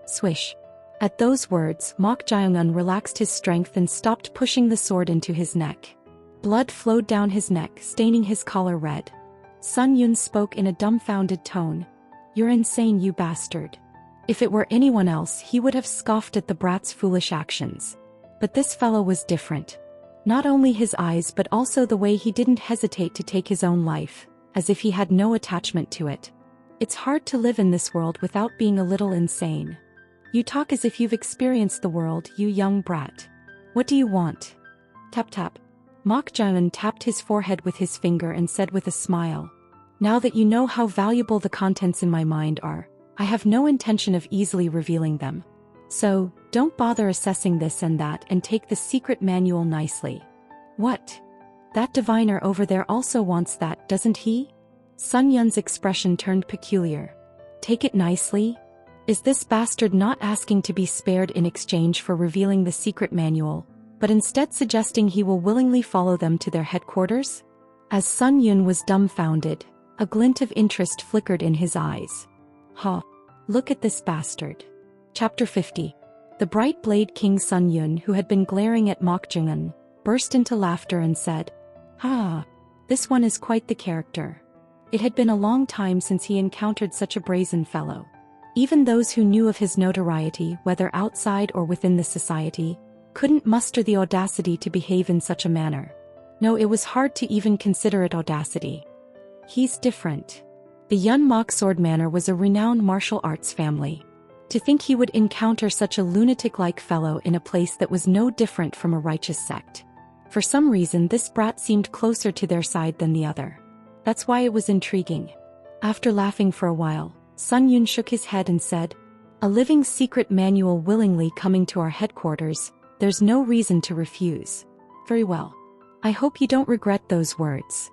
Swish. At those words, Mok Jeongun relaxed his strength and stopped pushing the sword into his neck. Blood flowed down his neck, staining his collar red. Sun Yun spoke in a dumbfounded tone. "You're insane, you bastard." If it were anyone else, he would have scoffed at the brat's foolish actions. But this fellow was different. Not only his eyes but also the way he didn't hesitate to take his own life, as if he had no attachment to it. It's hard to live in this world without being a little insane. You talk as if you've experienced the world, you young brat. What do you want? Tap tap. Mok Jeongun tapped his forehead with his finger and said with a smile, "Now that you know how valuable the contents in my mind are, I have no intention of easily revealing them. So, don't bother assessing this and that and take the secret manual nicely." "What? That diviner over there also wants that, doesn't he?" Sun Yun's expression turned peculiar. "Take it nicely? Is this bastard not asking to be spared in exchange for revealing the secret manual, but instead suggesting he will willingly follow them to their headquarters?" As Sun Yun was dumbfounded, a glint of interest flickered in his eyes. "Ha! Look at this bastard." Chapter 50. The bright blade King Sun Yun, who had been glaring at Mok Jeongun, burst into laughter and said, "Ha! This one is quite the character." It had been a long time since he encountered such a brazen fellow. Even those who knew of his notoriety, whether outside or within the society, couldn't muster the audacity to behave in such a manner. No, it was hard to even consider it audacity. He's different. The Yun Mok Sword Manor was a renowned martial arts family. To think he would encounter such a lunatic-like fellow in a place that was no different from a righteous sect. For some reason, this brat seemed closer to their side than the other. That's why it was intriguing. After laughing for a while, Sun Yun shook his head and said, "A living secret manual willingly coming to our headquarters, there's no reason to refuse." "Very well. I hope you don't regret those words."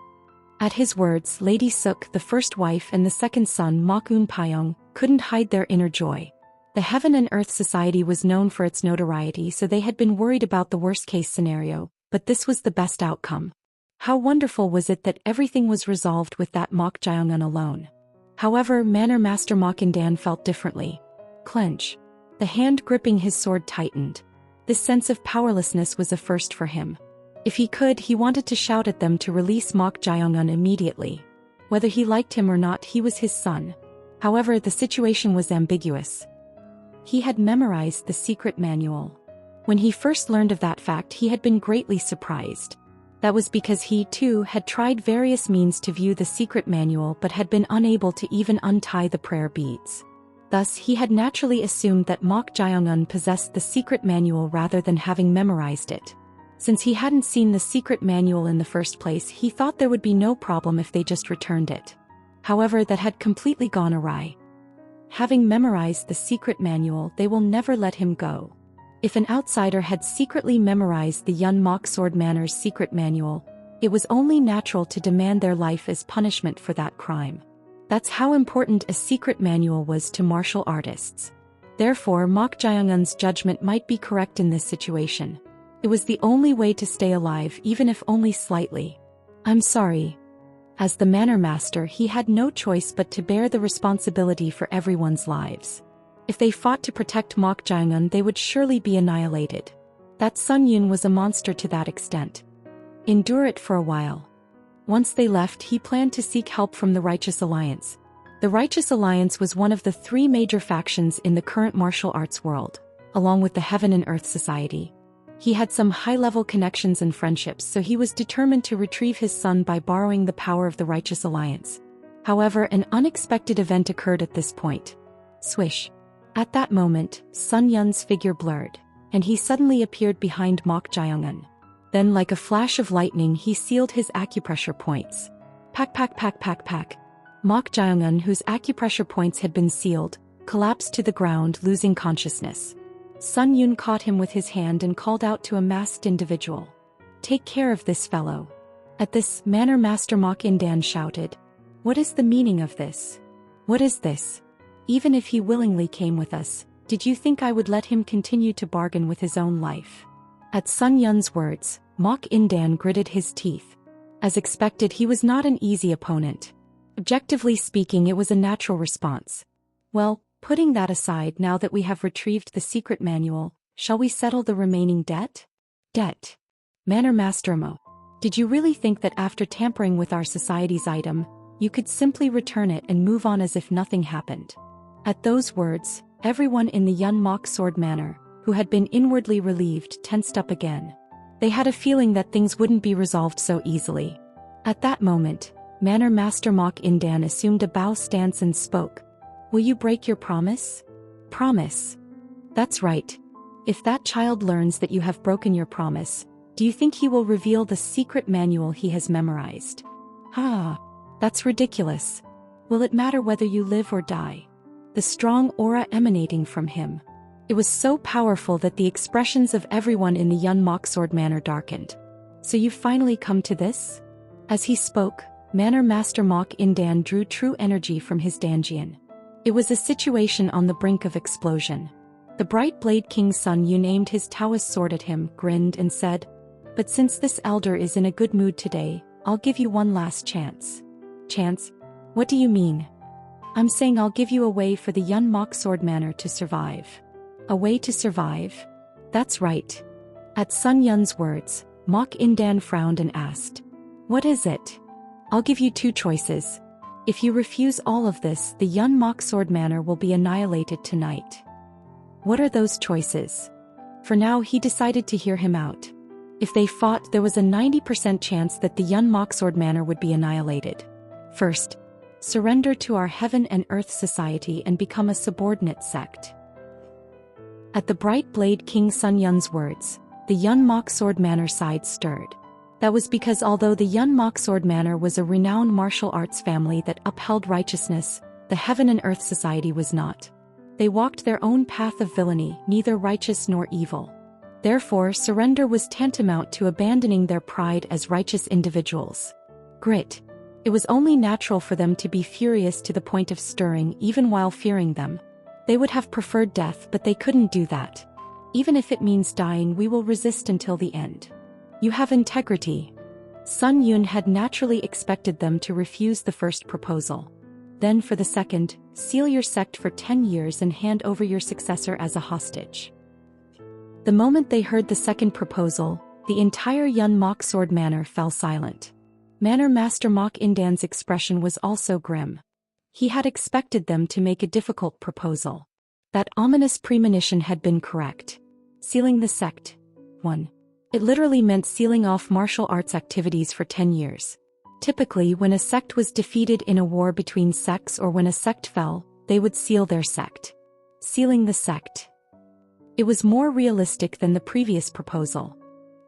At his words, Lady Suk, the first wife and the second son Mok Un Pyong, couldn't hide their inner joy. The Heaven and Earth Society was known for its notoriety, so they had been worried about the worst-case scenario, but this was the best outcome. How wonderful was it that everything was resolved with that Mok Jeongun alone. However, Manor Master Mok In-dan felt differently. Clench. The hand gripping his sword tightened. This sense of powerlessness was a first for him. If he could, he wanted to shout at them to release Mok Jeongun immediately. Whether he liked him or not, he was his son. However, the situation was ambiguous. He had memorized the secret manual. When he first learned of that fact, he had been greatly surprised. That was because he, too, had tried various means to view the secret manual but had been unable to even untie the prayer beads. Thus, he had naturally assumed that Mok Jeongun possessed the secret manual rather than having memorized it. Since he hadn't seen the secret manual in the first place, he thought there would be no problem if they just returned it. However, that had completely gone awry. Having memorized the secret manual, they will never let him go. If an outsider had secretly memorized the Yun Mok Sword Manor's secret manual, it was only natural to demand their life as punishment for that crime. That's how important a secret manual was to martial artists. Therefore, Mok Jeongun's judgment might be correct in this situation. It was the only way to stay alive, even if only slightly. "I'm sorry." As the manor master, he had no choice but to bear the responsibility for everyone's lives. If they fought to protect Mok Jae-eun, they would surely be annihilated. That Sun Yun was a monster to that extent. Endure it for a while. Once they left, he planned to seek help from the Righteous Alliance. The Righteous Alliance was one of the three major factions in the current martial arts world, along with the Heaven and Earth Society. He had some high-level connections and friendships, so he was determined to retrieve his son by borrowing the power of the Righteous Alliance. However, an unexpected event occurred at this point. Swish. At that moment, Sun Yun's figure blurred, and he suddenly appeared behind Mok Jae-eun. Then, like a flash of lightning, he sealed his acupressure points. Pack pack pack pack pack. Mok Jae-eun, whose acupressure points had been sealed, collapsed to the ground, losing consciousness. Sun Yun caught him with his hand and called out to a masked individual. "Take care of this fellow." At this, Manor Master Mok In-dan shouted, "What is the meaning of this? What is this? Even if he willingly came with us, did you think I would let him continue to bargain with his own life?" At Sun Yun's words, Mok In-dan gritted his teeth. As expected, he was not an easy opponent. Objectively speaking, it was a natural response. "Well, putting that aside, now that we have retrieved the secret manual, shall we settle the remaining debt?" "Debt? Manor Master Mo, did you really think that after tampering with our society's item, you could simply return it and move on as if nothing happened?" At those words, everyone in the Yun Mok Sword Manor, who had been inwardly relieved, tensed up again. They had a feeling that things wouldn't be resolved so easily. At that moment, Manor Master Mok In-dan assumed a bow stance and spoke. "Will you break your promise?" "Promise? That's right. If that child learns that you have broken your promise, do you think he will reveal the secret manual he has memorized?" "Ah, that's ridiculous. Will it matter whether you live or die?" The strong aura emanating from him. It was so powerful that the expressions of everyone in the Yun Mok Sword Manor darkened. "So you've finally come to this?" As he spoke, Manor Master Mok In-dan drew true energy from his Danjian. It was a situation on the brink of explosion. The Bright Blade King Sun Yun aimed his Taoist sword at him, grinned and said, "But since this elder is in a good mood today, I'll give you one last chance." "Chance? What do you mean?" "I'm saying I'll give you a way for the Yun Mok Sword Manor to survive." "A way to survive?" "That's right." At Sun Yun's words, Mok In-dan frowned and asked, "What is it?" "I'll give you two choices. If you refuse all of this, the Yun Mok Sword Manor will be annihilated tonight." "What are those choices?" For now, he decided to hear him out. If they fought, there was a 90% chance that the Yun Mok Sword Manor would be annihilated. First, surrender to our Heaven and Earth Society and become a subordinate sect. At the Bright Blade King Sun Yun's words, the Yun Mok Sword Manor side stirred. That was because although the Yun Mok Sword Manor was a renowned martial arts family that upheld righteousness, the Heaven and Earth Society was not. They walked their own path of villainy, neither righteous nor evil. Therefore, surrender was tantamount to abandoning their pride as righteous individuals. Grit. It was only natural for them to be furious to the point of stirring even while fearing them. They would have preferred death, but they couldn't do that. "Even if it means dying, we will resist until the end. You have integrity." Sun Yun had naturally expected them to refuse the first proposal. Then for the second, seal your sect for 10 years and hand over your successor as a hostage. The moment they heard the second proposal, the entire Yun Mok Sword Manor fell silent. Manor Master Mok In-dan's expression was also grim. He had expected them to make a difficult proposal. That ominous premonition had been correct. Sealing the sect. 1. It literally meant sealing off martial arts activities for 10 years. Typically, when a sect was defeated in a war between sects or when a sect fell, they would seal their sect. Sealing the sect. It was more realistic than the previous proposal.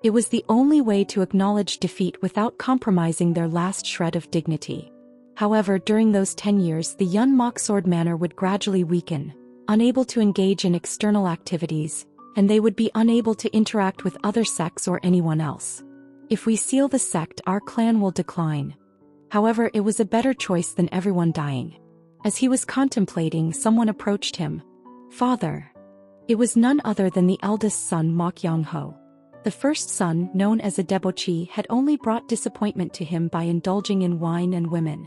It was the only way to acknowledge defeat without compromising their last shred of dignity. However, during those 10 years, the Yun Mok Sword Manor would gradually weaken, unable to engage in external activities, and they would be unable to interact with other sects or anyone else. "If we seal the sect, our clan will decline." However, it was a better choice than everyone dying. As he was contemplating, someone approached him. "Father." It was none other than the eldest son, Mok Yong-ho. The first son, known as a debauchee, had only brought disappointment to him by indulging in wine and women.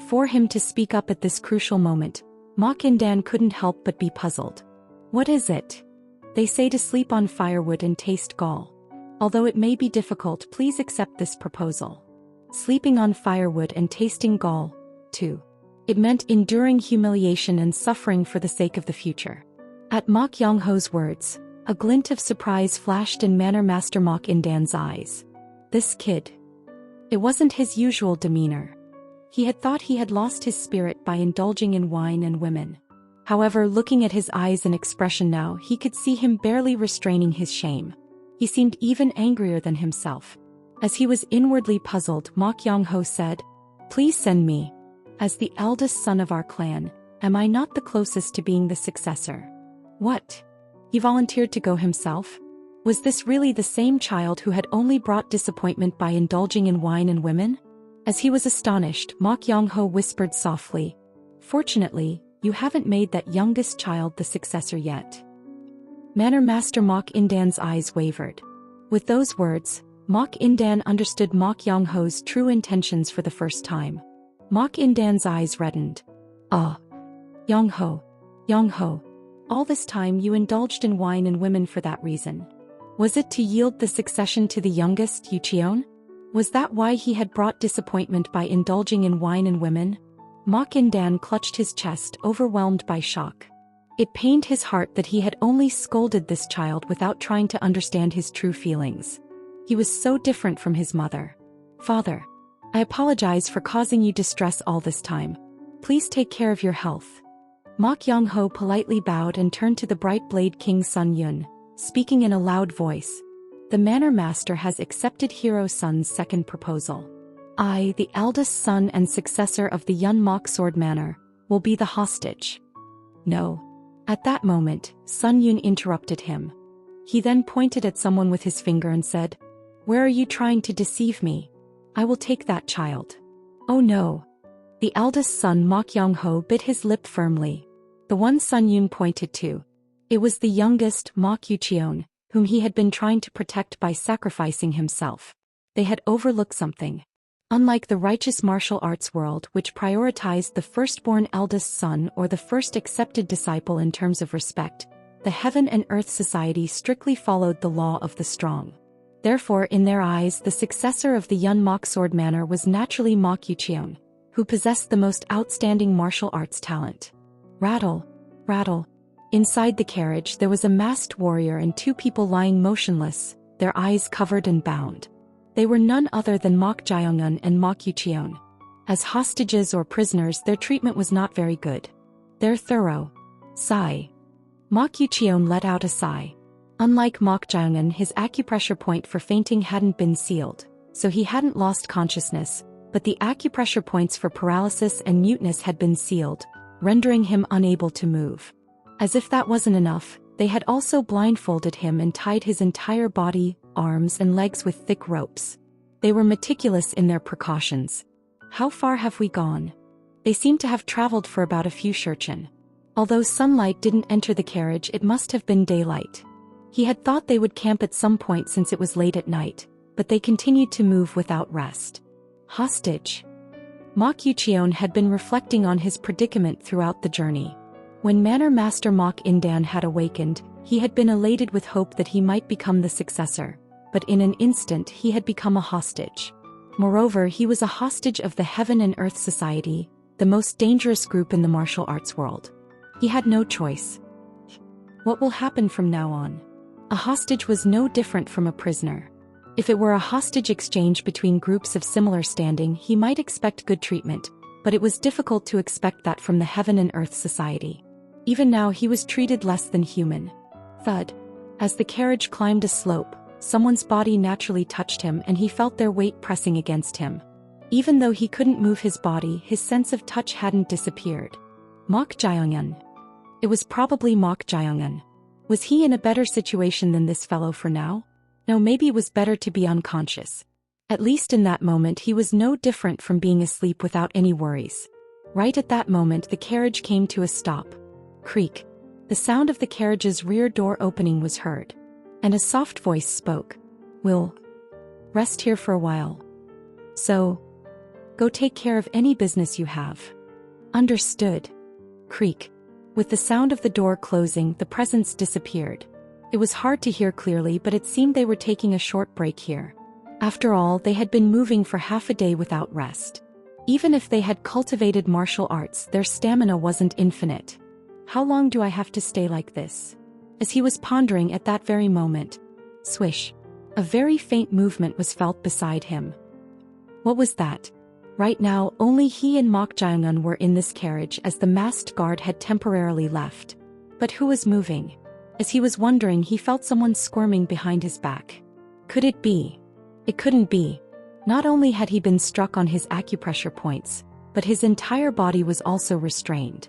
For him to speak up at this crucial moment, Mok Indan couldn't help but be puzzled. What is it? They say to sleep on firewood and taste gall. Although it may be difficult, please accept this proposal. Sleeping on firewood and tasting gall, too. It meant enduring humiliation and suffering for the sake of the future. At Mok Yongho's words, a glint of surprise flashed in Manor Master Mok Indan's eyes. This kid. It wasn't his usual demeanor. He had thought he had lost his spirit by indulging in wine and women. However, looking at his eyes and expression now, he could see him barely restraining his shame. He seemed even angrier than himself. As he was inwardly puzzled, Mok Yongho said, "Please send me. As the eldest son of our clan, am I not the closest to being the successor?" What? He volunteered to go himself? Was this really the same child who had only brought disappointment by indulging in wine and women? As he was astonished, Mok Yongho whispered softly, "Fortunately, you haven't made that youngest child the successor yet." Manor Master Mok Indan's eyes wavered. With those words, Mok Indan understood Mok Yongho's true intentions for the first time. Mok Indan's eyes reddened. "Ah, Yongho, Yongho. All this time you indulged in wine and women for that reason. Was it to yield the succession to the youngest, Yucheon? Was that why he had brought disappointment by indulging in wine and women?" Mok Indan clutched his chest, overwhelmed by shock. It pained his heart that he had only scolded this child without trying to understand his true feelings. He was so different from his mother. "Father, I apologize for causing you distress all this time. Please take care of your health." Mok Yongho politely bowed and turned to the bright blade King Sun Yun, speaking in a loud voice. "The Manor Master has accepted Hero Sun's second proposal. I, the eldest son and successor of the Yun Mok Sword Manor, will be the hostage." "No." At that moment, Sun Yun interrupted him. He then pointed at someone with his finger and said, "Where are you trying to deceive me? I will take that child." "Oh no." The eldest son Mok Yongho bit his lip firmly. The one Sun Yun pointed to. It was the youngest, Mok Yucheon, whom he had been trying to protect by sacrificing himself. They had overlooked something. Unlike the righteous martial arts world, which prioritized the firstborn eldest son or the first accepted disciple in terms of respect, the Heaven and Earth Society strictly followed the law of the strong. Therefore, in their eyes, the successor of the Yun Mok Sword Manor was naturally Mok Yucheon, who possessed the most outstanding martial arts talent. Rattle, rattle. Inside the carriage there was a masked warrior and two people lying motionless, their eyes covered and bound. They were none other than Mok Jaeyoung and Mok Yucheon. As hostages or prisoners, their treatment was not very good. They're thorough. Sigh. Mok Yucheon let out a sigh. Unlike Mok Jaeyoung, his acupressure point for fainting hadn't been sealed, so he hadn't lost consciousness, but the acupressure points for paralysis and muteness had been sealed, rendering him unable to move. As if that wasn't enough, they had also blindfolded him and tied his entire body, arms and legs with thick ropes. They were meticulous in their precautions. How far have we gone? They seemed to have traveled for about a few shurchen. Although sunlight didn't enter the carriage, it must have been daylight. He had thought they would camp at some point since it was late at night, but they continued to move without rest. Hostage. Mok Yucheon had been reflecting on his predicament throughout the journey. When Manor Master Mok Indan had awakened, he had been elated with hope that he might become the successor, but in an instant he had become a hostage. Moreover, he was a hostage of the Heaven and Earth Society, the most dangerous group in the martial arts world. He had no choice. What will happen from now on? A hostage was no different from a prisoner. If it were a hostage exchange between groups of similar standing, he might expect good treatment, but it was difficult to expect that from the Heaven and Earth Society. Even now he was treated less than human. Thud. As the carriage climbed a slope, someone's body naturally touched him and he felt their weight pressing against him. Even though he couldn't move his body, his sense of touch hadn't disappeared. Mok Jaeyoung. It was probably Mok Jaeyoung. Was he in a better situation than this fellow for now? No, maybe it was better to be unconscious. At least in that moment he was no different from being asleep without any worries. Right at that moment the carriage came to a stop. Creak. The sound of the carriage's rear door opening was heard. And a soft voice spoke. "We'll rest here for a while. So, go take care of any business you have." Understood. Creak. With the sound of the door closing, the presence disappeared. It was hard to hear clearly, but it seemed they were taking a short break here. After all, they had been moving for half a day without rest. Even if they had cultivated martial arts, their stamina wasn't infinite. How long do I have to stay like this? As he was pondering at that very moment, swish. A very faint movement was felt beside him. What was that? Right now, only he and Mok Jae-eun were in this carriage as the masked guard had temporarily left. But who was moving? As he was wondering, he felt someone squirming behind his back. Could it be? It couldn't be. Not only had he been struck on his acupressure points, but his entire body was also restrained.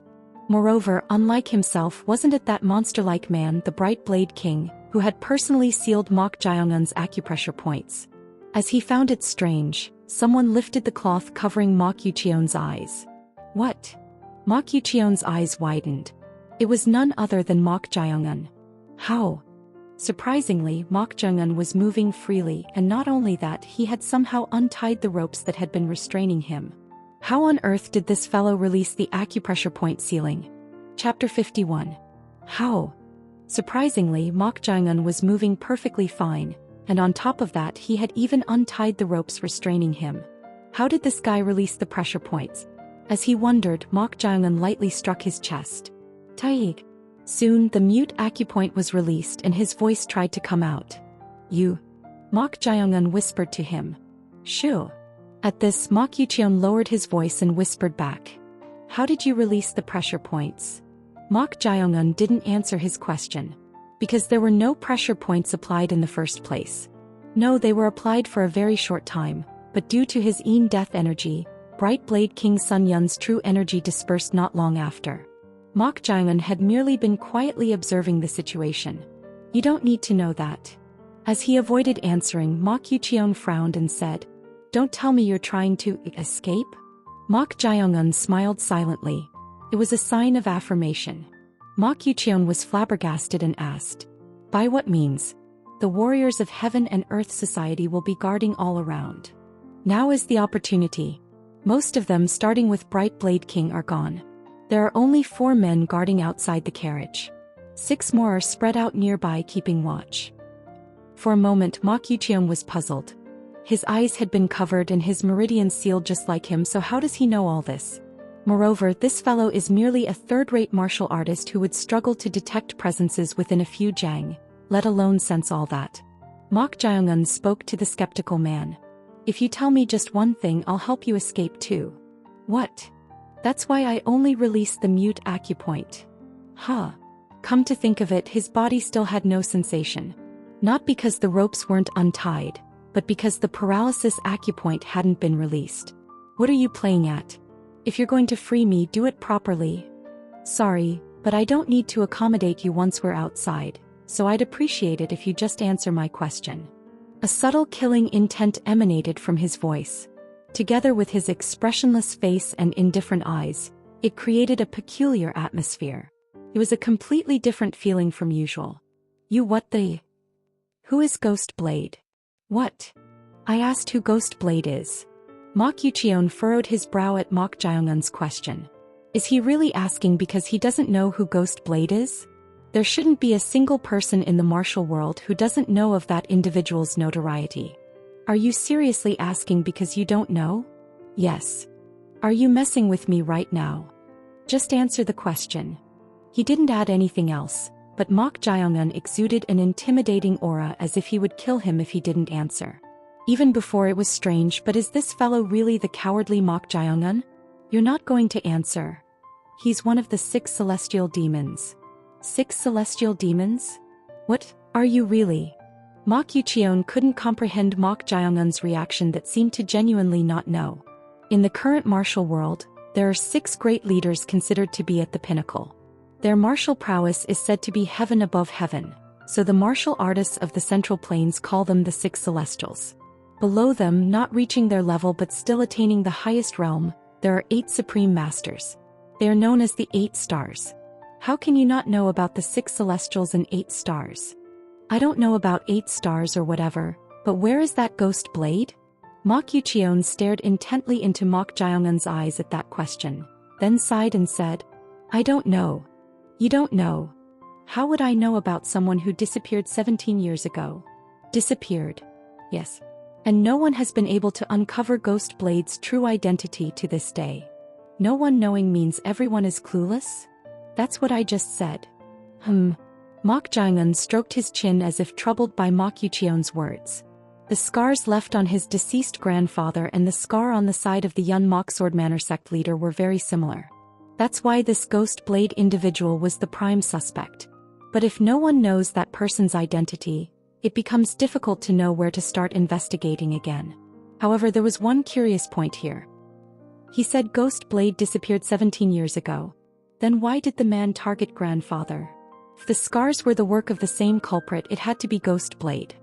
Moreover, unlike himself, wasn't it that monster-like man, the Bright Blade King, who had personally sealed Mok Jae-eun's acupressure points? As he found it strange, someone lifted the cloth covering Mok Yucheon's eyes. What? Mok Yucheon's eyes widened. It was none other than Mok Jae-eun. How? Surprisingly, Mok Jae-eun was moving freely, and not only that, he had somehow untied the ropes that had been restraining him. How on earth did this fellow release the acupressure point sealing? Chapter 51. How? Surprisingly, Mok Jae-eun was moving perfectly fine, and on top of that he had even untied the ropes restraining him. How did this guy release the pressure points? As he wondered, Mok Jae-eun lightly struck his chest. Taig. Soon, the mute acupoint was released and his voice tried to come out. You. Mok Jae-eun whispered to him. Shoo. At this, Mok Yucheon lowered his voice and whispered back. How did you release the pressure points? Mok Jae-eun didn't answer his question. Because there were no pressure points applied in the first place. No, they were applied for a very short time, but due to his Een death energy, Bright Blade King Sun Yun's true energy dispersed not long after. Mok Jae-eun had merely been quietly observing the situation. You don't need to know that. As he avoided answering, Mok Yucheon frowned and said, Don't tell me you're trying to escape? Mok Jae-eun smiled silently. It was a sign of affirmation. Mok Yucheon was flabbergasted and asked, By what means? The warriors of Heaven and Earth Society will be guarding all around. Now is the opportunity. Most of them, starting with Bright Blade King, are gone. There are only 4 men guarding outside the carriage. 6 more are spread out nearby keeping watch. For a moment, Mok Yucheon was puzzled. His eyes had been covered and his meridians sealed just like him, so how does he know all this? Moreover, this fellow is merely a third-rate martial artist who would struggle to detect presences within a few jang, let alone sense all that. Mok Jae-eun spoke to the skeptical man. If you tell me just one thing, I'll help you escape too. What? That's why I only released the mute acupoint. Huh. Come to think of it, his body still had no sensation. Not because the ropes weren't untied, but because the paralysis acupoint hadn't been released. What are you playing at? If you're going to free me, do it properly. Sorry, but I don't need to accommodate you once we're outside, so I'd appreciate it if you just answer my question. A subtle killing intent emanated from his voice. Together with his expressionless face and indifferent eyes, it created a peculiar atmosphere. It was a completely different feeling from usual. You what the? Who is Ghost Blade? What? I asked who Ghost Blade is. Mok Yucheon furrowed his brow at Mok Jae-eun's question. Is he really asking because he doesn't know who Ghost Blade is? There shouldn't be a single person in the martial world who doesn't know of that individual's notoriety. Are you seriously asking because you don't know? Yes. Are you messing with me right now? Just answer the question. He didn't add anything else, but Mok Jae-eun exuded an intimidating aura as if he would kill him if he didn't answer. Even before, it was strange, but is this fellow really the cowardly Mok Jae-eun? You're not going to answer. He's one of the 6 celestial demons. 6 celestial demons? What, are you really? Mok Yucheon couldn't comprehend Mok Jae-eun's reaction that seemed to genuinely not know. In the current martial world, there are 6 great leaders considered to be at the pinnacle. Their martial prowess is said to be heaven above heaven, so the martial artists of the Central Plains call them the 6 Celestials. Below them, not reaching their level but still attaining the highest realm, there are 8 Supreme Masters. They are known as the 8 Stars. How can you not know about the 6 Celestials and 8 Stars? I don't know about 8 stars or whatever, but where is that Ghost Blade? Mok Yucheon stared intently into Mok Jae-eun's eyes at that question, then sighed and said, I don't know. You don't know. How would I know about someone who disappeared 17 years ago? Disappeared. Yes. And no one has been able to uncover Ghost Blade's true identity to this day. No one knowing means everyone is clueless? That's what I just said. Mok Jae-eun stroked his chin as if troubled by Mok Yucheon's words. The scars left on his deceased grandfather and the scar on the side of the Yun Mok Sword Manor sect leader were very similar. That's why this Ghost Blade individual was the prime suspect. But if no one knows that person's identity, it becomes difficult to know where to start investigating again. However, there was one curious point here. He said Ghost Blade disappeared 17 years ago. Then why did the man target grandfather? If the scars were the work of the same culprit, it had to be Ghost Blade.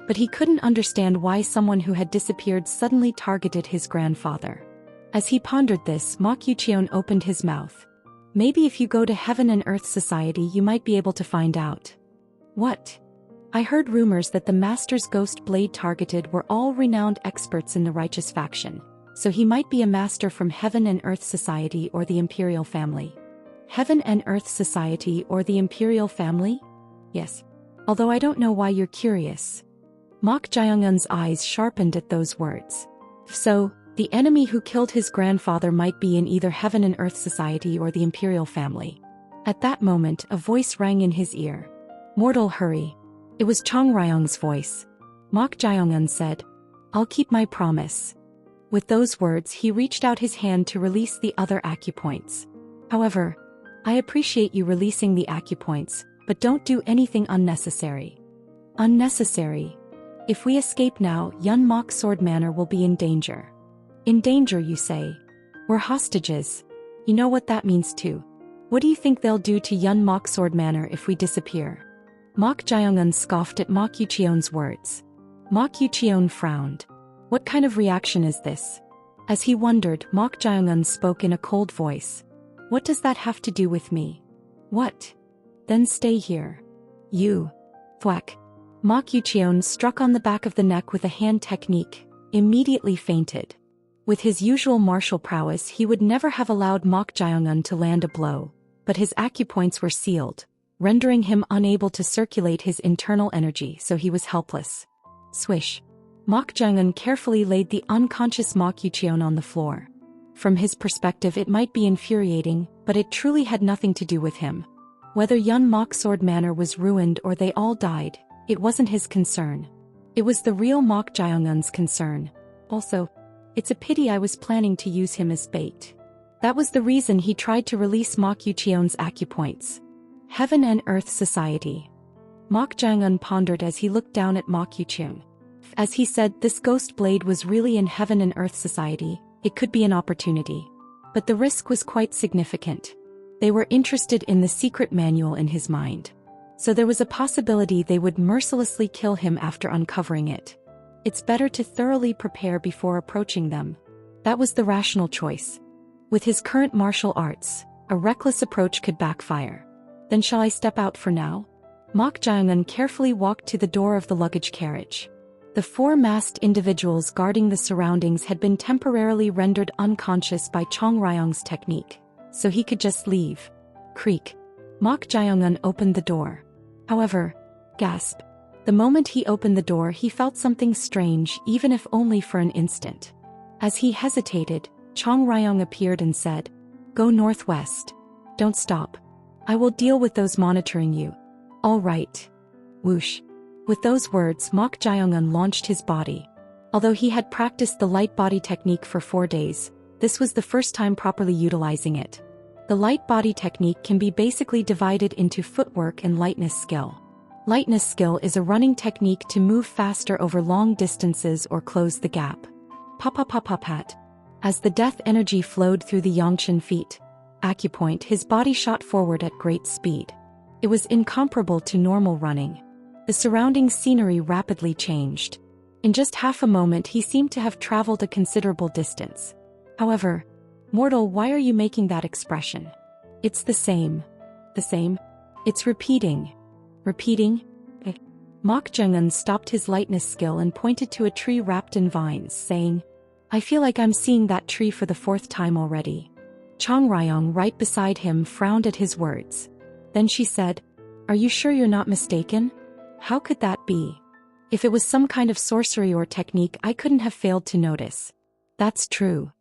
But he couldn't understand why someone who had disappeared suddenly targeted his grandfather. As he pondered this, Mok Yucheon opened his mouth. Maybe if you go to Heaven and Earth Society you might be able to find out. What? I heard rumors that the Master's Ghost Blade targeted were all renowned experts in the righteous faction, so he might be a master from Heaven and Earth Society or the Imperial family. Heaven and Earth Society or the Imperial family? Yes. Although I don't know why you're curious. Mok Jae-eun's eyes sharpened at those words. So, the enemy who killed his grandfather might be in either Heaven and Earth Society or the Imperial family. At that moment, a voice rang in his ear. Mortal, hurry. It was Chong Ryong's voice. Mok Jae-eun said, I'll keep my promise. With those words, he reached out his hand to release the other acupoints. However, I appreciate you releasing the acupoints, but don't do anything unnecessary. Unnecessary? If we escape now, Yun Mok Sword Manor will be in danger. In danger, you say? We're hostages. You know what that means too. What do you think they'll do to Yun Mok Sword Manor if we disappear? Mok Jae-eun scoffed at Mok Yucheon's words. Mok Yucheon frowned. What kind of reaction is this? As he wondered, Mok Jae-eun spoke in a cold voice. What does that have to do with me? What? Then stay here. You. Thwack. Mok Yucheon struck on the back of the neck with a hand technique, immediately fainted. With his usual martial prowess he would never have allowed Mok Jae-eun to land a blow, but his acupoints were sealed, rendering him unable to circulate his internal energy, so he was helpless. Swish. Mok Jae-eun carefully laid the unconscious Mok Yucheon on the floor. From his perspective it might be infuriating, but it truly had nothing to do with him. Whether Yun Mok Sword Manor was ruined or they all died, it wasn't his concern. It was the real Mok Jae-eun's concern. Also, it's a pity I was planning to use him as bait. That was the reason he tried to release Mok Yucheon's acupoints. Heaven and Earth Society. Mok Jae-eun pondered as he looked down at Mok Yucheon. As he said, this Ghost Blade was really in Heaven and Earth Society, it could be an opportunity. But the risk was quite significant. They were interested in the secret manual in his mind. So there was a possibility they would mercilessly kill him after uncovering it. It's better to thoroughly prepare before approaching them. That was the rational choice. With his current martial arts, a reckless approach could backfire. Then shall I step out for now? Mok Jae-eun carefully walked to the door of the luggage carriage. The four masked individuals guarding the surroundings had been temporarily rendered unconscious by Chong Ryong's technique, so he could just leave. Creak. Mok Jae-eun opened the door. However, gasp. The moment he opened the door he felt something strange, even if only for an instant. As he hesitated, Chong Ryong appeared and said, Go northwest. Don't stop. I will deal with those monitoring you. All right. Whoosh. With those words Mok Jae-eun launched his body. Although he had practiced the light body technique for 4 days, this was the first time properly utilizing it. The light body technique can be basically divided into footwork and lightness skill. Lightness skill is a running technique to move faster over long distances or close the gap. Pop-pop-pop-pop-pat. As the death energy flowed through the Yongchen feet, acupoint, his body shot forward at great speed. It was incomparable to normal running. The surrounding scenery rapidly changed. In just half a moment he seemed to have traveled a considerable distance. However, Mortal, why are you making that expression? It's the same. The same? It's repeating. Repeating? Mok Jae-eun stopped his lightness skill and pointed to a tree wrapped in vines, saying, I feel like I'm seeing that tree for the 4th time already. Chong Ryong, right beside him, frowned at his words. Then she said, "Are you sure you're not mistaken? How could that be? If it was some kind of sorcery or technique, I couldn't have failed to notice." "That's true.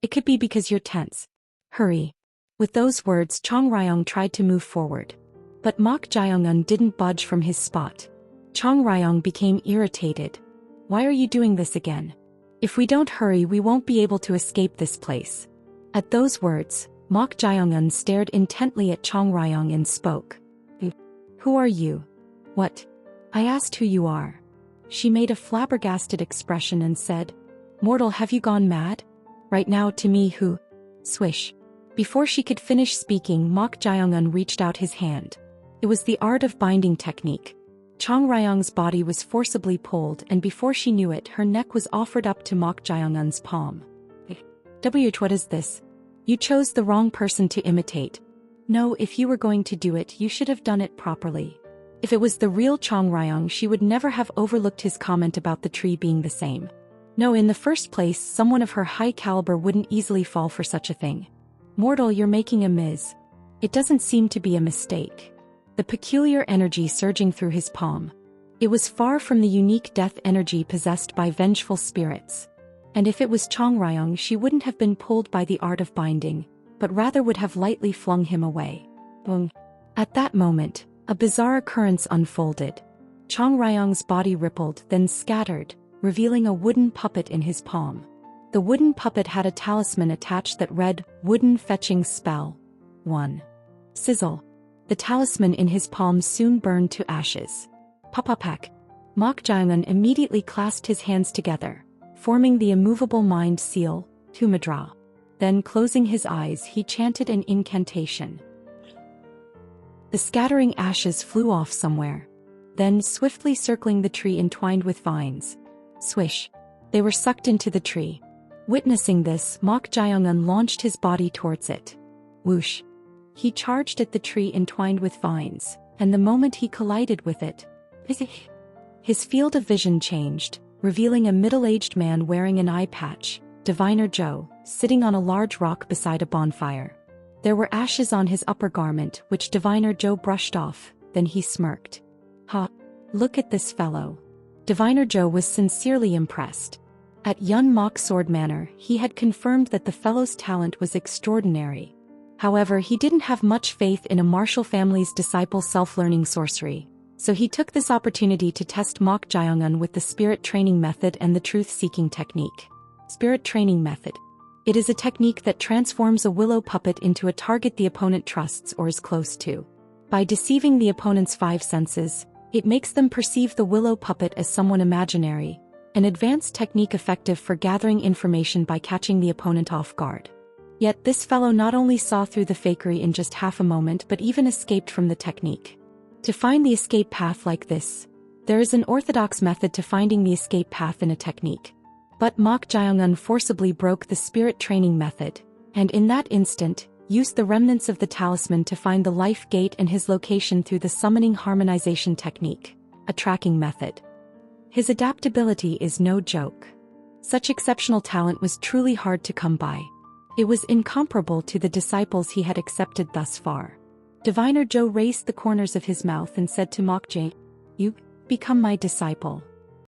It could be because you're tense. Hurry." With those words, Chong Ryong tried to move forward. But Mok Jae-un didn't budge from his spot. Chong Ryong became irritated. "Why are you doing this again? If we don't hurry, we won't be able to escape this place." At those words, Mok Jae-un stared intently at Chong Ryong and spoke. "Who are you?" "What?" "I asked who you are." She made a flabbergasted expression and said, "Mortal, have you gone mad? Right now to me who?" Swish. Before she could finish speaking, Mok Jae-un reached out his hand. It was the art of binding technique. Chong Ryong's body was forcibly pulled, and before she knew it, her neck was offered up to Mok Jae-un's palm. What is this? You chose the wrong person to imitate. No, if you were going to do it, you should have done it properly. If it was the real Chong Ryong, she would never have overlooked his comment about the tree being the same. No, in the first place, someone of her high caliber wouldn't easily fall for such a thing. Mortal, you're making a miss. It doesn't seem to be a mistake. The peculiar energy surging through his palm. It was far from the unique death energy possessed by vengeful spirits. And if it was Chong Ryong, she wouldn't have been pulled by the art of binding, but rather would have lightly flung him away. Boom. At that moment, a bizarre occurrence unfolded. Chong Ryong's body rippled, then scattered, revealing a wooden puppet in his palm. The wooden puppet had a talisman attached that read, "Wooden Fetching Spell. 1. Sizzle." The talisman in his palm soon burned to ashes. Papapak. Mok Jae-un immediately clasped his hands together, forming the immovable mind seal, Tumadra. Then, closing his eyes, he chanted an incantation. The scattering ashes flew off somewhere. Then, swiftly circling the tree entwined with vines. Swish. They were sucked into the tree. Witnessing this, Mok Jae-un launched his body towards it. Whoosh. He charged at the tree entwined with vines, and the moment he collided with it, his field of vision changed, revealing a middle-aged man wearing an eye patch, Diviner Joe, sitting on a large rock beside a bonfire. There were ashes on his upper garment, which Diviner Joe brushed off, then he smirked. "Ha! Look at this fellow." Diviner Joe was sincerely impressed. At Yun Mok Sword Manor, he had confirmed that the fellow's talent was extraordinary. However, he didn't have much faith in a martial family's disciple self-learning sorcery, so he took this opportunity to test Mok Jae-un with the spirit training method and the truth-seeking technique. Spirit training method. It is a technique that transforms a willow puppet into a target the opponent trusts or is close to. By deceiving the opponent's 5 senses, it makes them perceive the willow puppet as someone imaginary, an advanced technique effective for gathering information by catching the opponent off guard. Yet this fellow not only saw through the fakery in just half a moment but even escaped from the technique. To find the escape path like this, there is an orthodox method to finding the escape path in a technique. But Mok Jae-un forcibly broke the spirit training method, and in that instant, used the remnants of the talisman to find the life gate and his location through the summoning harmonization technique, a tracking method. His adaptability is no joke. Such exceptional talent was truly hard to come by. It was incomparable to the disciples he had accepted thus far. Diviner Joe raised the corners of his mouth and said to Mok Jae, "You become my disciple."